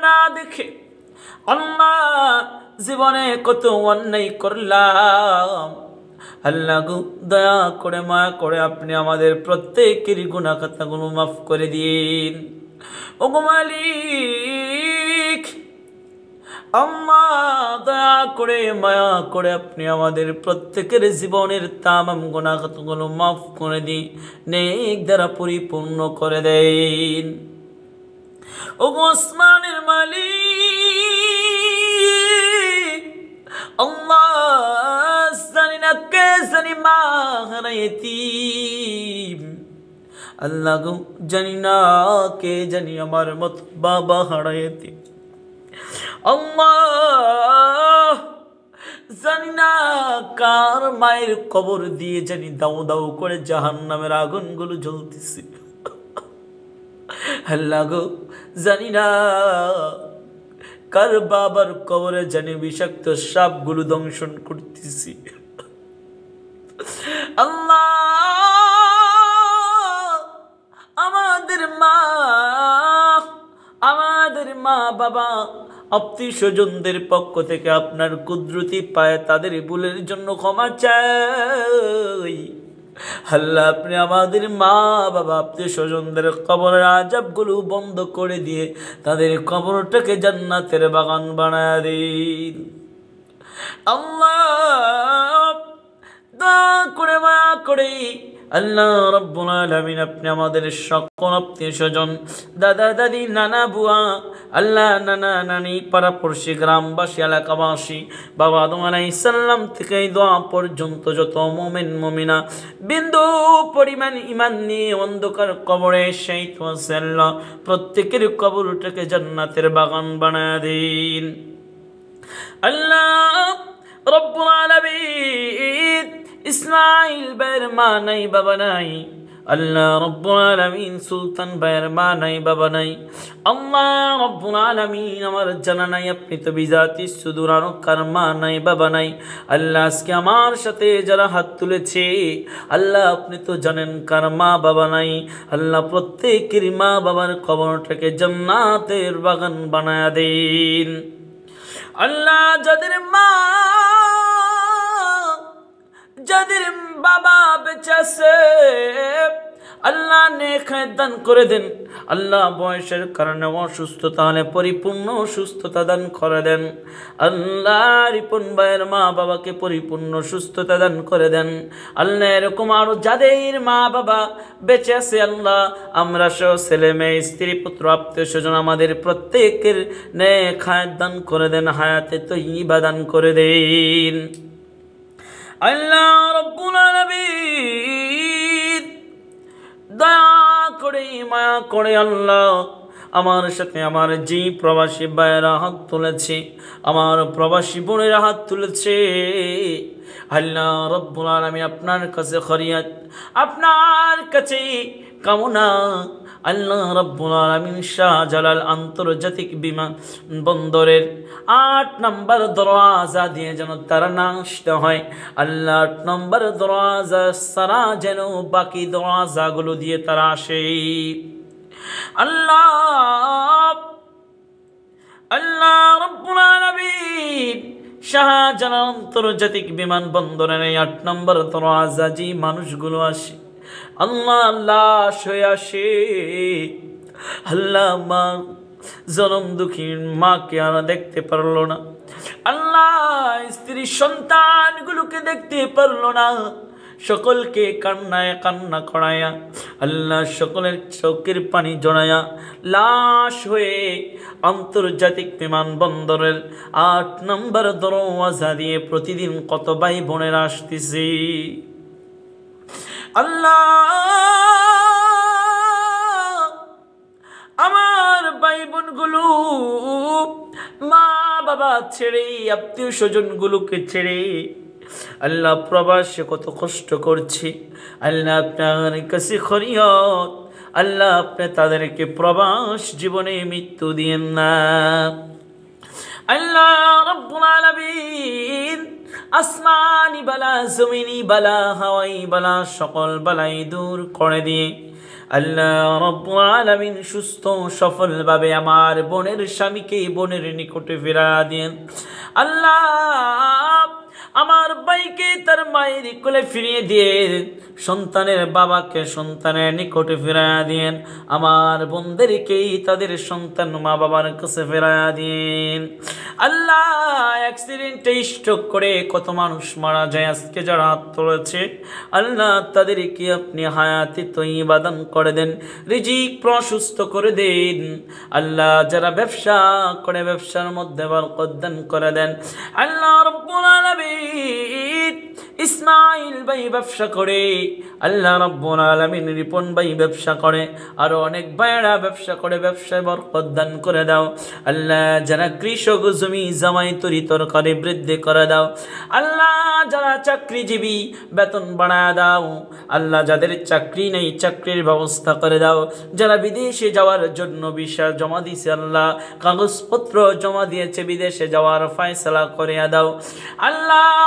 [SPEAKER 1] না দেখে আল্লাহ জীবনে কত অন্যায় করলাম আল্লাহ গো দয়া করে মায়া করে আপনি আমাদের প্রত্যেকের গুনাহ খাতাগুলো মাফ করে দিন ওগো মালিক আল্লাহ দয়া করে মায়া করে আপনি আমাদের প্রত্যেকের জীবনের তামাম গুনাহ খাতাগুলো মাফ করে দিন নেক দ্বারা পরিপূর্ণ করে দেন ওগো আসমানের মালিক আল্লাহ জানি না কে জানি মা হারাইতিম আল্লাহ গো জানি না কে জানি আমার মত বাবা হারাইতিম আল্লাহ জানি না কার মায়ের কবর দিয়ে জানি দাও দাও করে জাহান্নামের আগুনগুলো জ্বলতেছে আল্লাহ গো জানি না কার বাবার কবরে জানি বিষাক্ত সাপগুলো দংশন করতেছি আল্লাহ আমাদের মা বাবা আত্মীয় স্বজনদের পক্ষ থেকে আপনার কুদরতি পায়ে তাদের ভুলের জন্য ক্ষমা চাই আল্লাহ আপনি আমাদের মা বাবা আত্মীয় স্বজনদের কবরের আযাবগুলো বন্ধ করে দিয়ে তাদের কবরটাকে জান্নাতের বাগান বানায় দিন আল্লাহ দয়া করে মায়া করে আল্লাহ রাব্বুল আলামিন আপনি আমাদের সকল আত্মীয় স্বজন দাদা দাদি নানা বুয়া আল্লাহ নানা নানি পাড়াপড়শি গ্রামবাসী এলাকাবাসী বাবা আদম আলাইহিস সালাম থেকে এই দোয়া পর্যন্ত যত মুমিন মুমিনা বিন্দু পরিমাণ ঈমান নিয়ে অন্ধকার কবরে শহীদ হয়েছে আল্লাহ প্রত্যেকের কবরটাকে জান্নাতের বাগান বানায় দিন আল্লাহ রব্বুল আলামিন ইসমাইল ভাইয়ের মা নাই বাবা নাই আল্লাহ রব্বুল আলামিন সুলতান ভাইয়ের মা নাই বাবা নাই আল্লাহ রব্বুল আলামিন আমার জানা নাই আপনি তো বিজাতি সুদূর আরো কার মা নাই বাবা নাই আল্লাহ আজকে আমার সাথে যারা হাত তুলেছে আল্লাহ আপনি তো জানেন কার মা বাবা নাই আল্লাহ প্রত্যেকের মা বাবার কবরটাকে জান্নাতের বাগান বানায়া দিন আল্লাহ যাদের মা যাদের বাবা বেঁচে আছে আল্লাহ নেক হায়াত দান করে দেন আল্লাহ বয়সের কারণে অসুস্থতা হলে পরিপূর্ণ সুস্থতা দান করে দেন আল্লাহ রিপন ভাইয়ের মা বাবাকে পরিপূর্ণ সুস্থতা দান করে দেন আল্লাহ এরকম আরো যাদের মা বাবা বেঁচে আছে আল্লাহ আমরা সহ ছেলে মেয়ে স্ত্রী পুত্র আত্মীয় স্বজন আমাদের প্রত্যেকের নেক হায়াত দান করে দেন হায়াতে তয়্যিবা দান করে দেন আল্লাহ রব্বুল আলামিন দয়া করে মায়া করে আল্লাহ আমার সাথে আমার যে প্রবাসী ভাইয়েরা হাত তুলেছে আমার প্রবাসী বোনেরা হাত তুলেছে আল্লাহ রব্বুল আলামিন আপনার কাছে ফরিয়াদ আপনার কাছে কামনা আল্লাহ রব্বুল আলামিন শাহজালাল আন্তর্জাতিক বিমানবন্দরের ৮ নম্বর দরওয়াজা দিয়ে যেন তারা না আসতে হয় আল্লাহ ৮ নম্বর দরওয়াজা সারা যেন বাকি দরওয়াজাগুলো দিয়ে তারা আসে আল্লাহ আল্লাহ রব্বুল আলামিন শাহজালাল আন্তর্জাতিক বিমানবন্দরের ৮ নম্বর দরওয়াজা যে মানুষগুলো আসে আল্লাহ লাশ হয়ে আসে আল্লাহ মা জনম দুঃখী মাকে আর দেখতে পারলো না আল্লাহ স্ত্রী সন্তানগুলোকে দেখতে পারলো না সকলকে কান্নায় কান্না করায়া আল্লাহ সকলের চোখের পানি জড়ায়া লাশ হয়ে আন্তর্জাতিক বিমানবন্দরের ৮ নম্বর দরওয়াজা দিয়ে প্রতিদিন কত ভাই বোনেরা আসতেছে আল্লাহ আমার ভাই বোনগুলো মা বাবা ছেড়ে আত্মীয় স্বজন গুলোকে ছেড়ে আল্লাহ প্রবাসে কত কষ্ট করছে আল্লাহ আপনার কাছে ফরিয়াদ আল্লাহ আপনি তাদেরকে প্রবাস জীবনে মৃত্যু দিয়েন না আল্লাহ রব্বুল আলামিন আসমানি বালা জমিনি বালা হাওয়াই বালা সকল বালাই দূর করে দিয়ে আল্লাহ রব্বুল আলামিন সুস্থ সফলভাবে আমার বোনের স্বামীকে বোনের নিকটে ফিরিয়ে দেন আল্লাহ আমার ভাইকে তার মায়ের কোলে ফিরিয়ে দিয়ে সন্তানের বাবাকে সন্তানের নিকটে ফিরিয়ে দেন আমার বোনদেরকে তাদের সন্তান মা বাবার কাছে ফিরিয়ে দেন আল্লাহ অ্যাক্সিডেন্টে স্ট্রোক করে কত মানুষ মারা যায় আজকে যারা হাত তুলেছে আল্লাহ তাদেরকে আপনি হায়াতে তয়্যিবা দান করে দেন রিজিক প্রশস্ত করে দেন আল্লাহ যারা ব্যবসা করে ব্যবসার মধ্যে বরকত দান করে দেন আল্লাহ রব্বুল আলামিন ইসমাইল ভাই ব্যবসা করে আল্লাহ রাব্বুল আলামিন রিপন ভাই ব্যবসা করে আরো অনেক ভাইরা ব্যবসা করে ব্যবসায় বরকত দান করে দাও আল্লাহ যারা কৃষক জমি জামাই তরি তরকারি বৃদ্ধি করে দাও আল্লাহ যারা চাকরিজীবী বেতন বাড়ায় দাও আল্লাহ যাদের চাকরি নেই চাকরির ব্যবস্থা করে দাও যারা বিদেশে যাওয়ার জন্য ভিসা জমা দিয়েছে আল্লাহ কাগজপত্র জমা দিয়েছে বিদেশে যাওয়ার ফয়সালা করে দাও আল্লাহ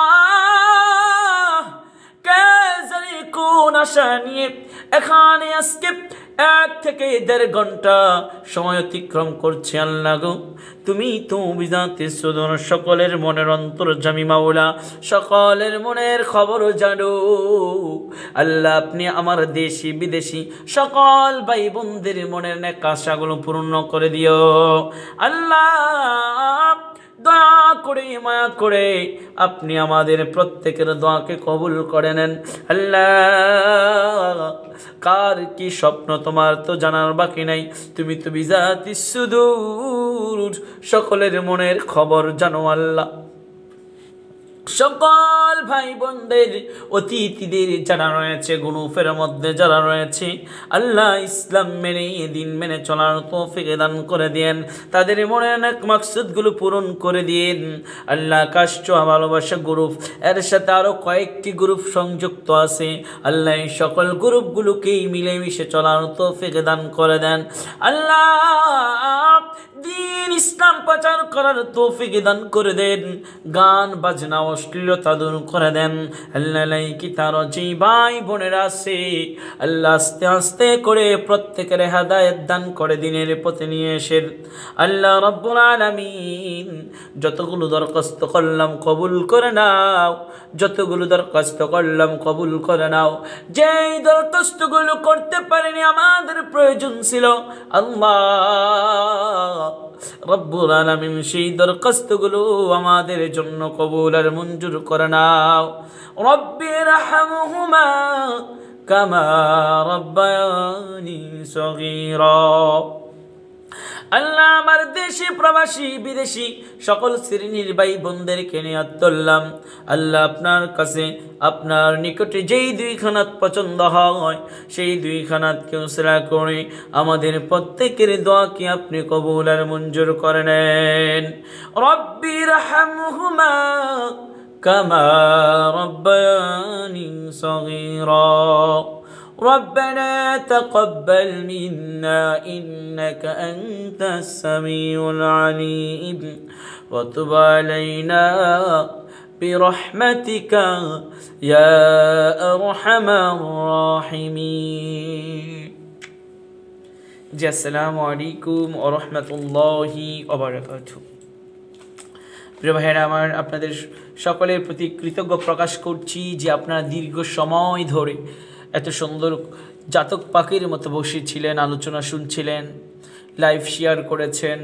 [SPEAKER 1] কে জানি কোন আশা নিয়ে এখানে আজকে 1 থেকে 1.5 ঘন্টা সময় অতিক্রম করছে আল্লাহ গো তুমি তো বিজাতে সুদূর সকলের মনের অন্তর্যামী মাওলা সকলের মনের খবর জানো আল্লাহ আপনি আমার দেশি বিদেশি সকল ভাই বোনদের মনের নেক আশাগুলো পূর্ণ করে দিও আল্লাহ দয়া করে মায়া করে আপনি আমাদের প্রত্যেকের দোয়াকে কবুল করে নেন। আল্লাহ, কার কি স্বপ্ন তোমার তো জানার বাকি নাই, তুমি তো বিজাতিস সুদূর, সকলের মনের খবর জানো আল্লাহ। সকল ভাই বোনদের, অতিথিদের যারা রয়েছে, গুরুফের মধ্যে যারা রয়েছে, আল্লাহ ইসলাম মেনে দিন মেনে চলার তৌফিক দান করে দেন, তাদের মনের অনেক মাকসুদগুলো পূরণ করে দিন আল্লাহ। কাষ্ট ভালোবাসা গ্রুপ, এর সাথে আরো কয়েকটি গ্রুপ সংযুক্ত আছে আল্লাহ, এই সকল গ্রুপগুলোকেই মিলেমিশে চলার তৌফিক দান করে দেন আল্লাহ। দিন ইসলাম প্রচার করার তৌফিক দান করে দেন, গান বাজনা অশ্লীলতা দূর করে দেন আল্লাহ। কি তার যেই ভাই বোনেরা আছে আল্লাহ, আস্তে আস্তে করে প্রত্যেকের হেদায়েত দান করে দিনের পথে নিয়ে এসে আল্লাহ রব্বুল আলামিন, যতগুলো দরখাস্ত করলাম কবুল করে নাও, যতগুলো দরখাস্ত করলাম কবুল করে নাও। যেই দরখাস্তগুলো করতে পারিনি, আমাদের প্রয়োজন ছিল আল্লাহ রব্বুল আলামিন, সেই দরখাস্তগুলো আমাদের জন্য কবুল আর মঞ্জুর করে নাও। রব্বির রহমহুমা কামা রব্বায়ানি সগীরা। আল্লাহ, আমার দেশি প্রবাসী বিদেশি সকল শ্রেণীর ভাই বোনদেরকে নিয়াত করলাম আল্লাহ, আপনার কাছে আপনার নিকটে যেই দুই খানাত পছন্দ হয় সেই দুই খানাতকে উসরা করে আমাদের প্রত্যেকের দোয়াকে আপনি কবুল আর মঞ্জুর করে নেন। রব্বির রহমহুমা কামা রব্বায়ানি সগীরা। ربنا تقبل منا إنك أنت السميع العليم وتب علينا برحمتك يا أرحم الراحمين। जी अस्सलामु अलैकुम व रहमतुल्लाहि व बाराकातुहू। প্রিয় ভাইয়েরা আমার, আপনাদের সকলের প্রতি কৃতজ্ঞ প্রকাশ করছি যে আপনারা দীর্ঘ সময় ধরে এত সুন্দর জাতক পাখির মতো বসেছিলেন, আলোচনা শুনছিলেন, লাইভ শেয়ার করেছেন,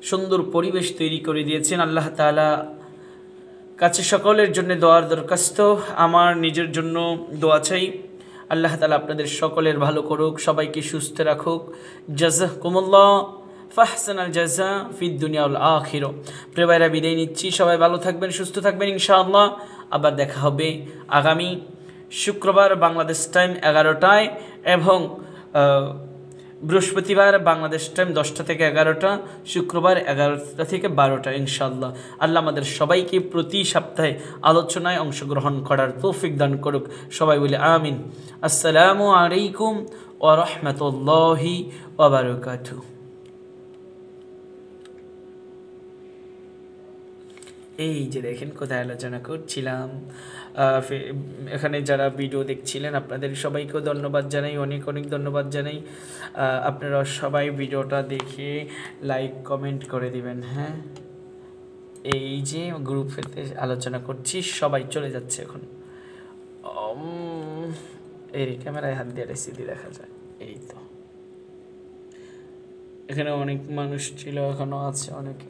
[SPEAKER 1] সুন্দর পরিবেশ তৈরি করে দিয়েছেন। আল্লাহ তাআলা কাছে সকলের জন্য দোয়ার দরখাস্ত, আমার নিজের জন্য দোয়া চাই। আল্লাহ তাআলা আপনাদের সকলের ভালো করুক, সবাইকে সুস্থ রাখুক। জাযাকুমুল্লাহ ফাহসানাল জাযা ফিদ দুনিয়া ওয়াল আখিরা। প্রিয় ভাইরা, বিদায় নিচ্ছি। সবাই ভালো থাকবেন, সুস্থ থাকবেন ইনশাআল্লাহ। আবার দেখা হবে আগামী শুক্রবার বাংলাদেশ টাইম 11টায় এবং বৃহস্পতিবার বাংলাদেশ টাইম 10টা থেকে 11টা, শুক্রবার 11টা থেকে 12টা ইনশাআল্লাহ। আল্লাহ আমাদের সবাইকে প্রতি সপ্তাহে আলোচনায় অংশগ্রহণ করার তৌফিক দান করুক। সবাই বলে আমিন। আসসালামু আলাইকুম ওয়া রাহমাতুল্লাহি ওয়া বারাকাতুহু। এই যে দেখেন কোথায় আলোচনা করছিলাম। এখানে যারা ভিডিও দেখছিলেন আপনাদের সবাইকেও ধন্যবাদ জানাই, অনেক অনেক ধন্যবাদ জানাই। আপনারা সবাই ভিডিওটা দেখে লাইক কমেন্ট করে দিবেন। হ্যাঁ, এই যে গ্রুপেতে আলোচনা করছি, সবাই চলে যাচ্ছে এখন। এই ক্যামেরায় হাত দিয়ে সিধি দেখা যায়। এই তো এখানে অনেক মানুষ ছিল, এখনো আছে অনেকে।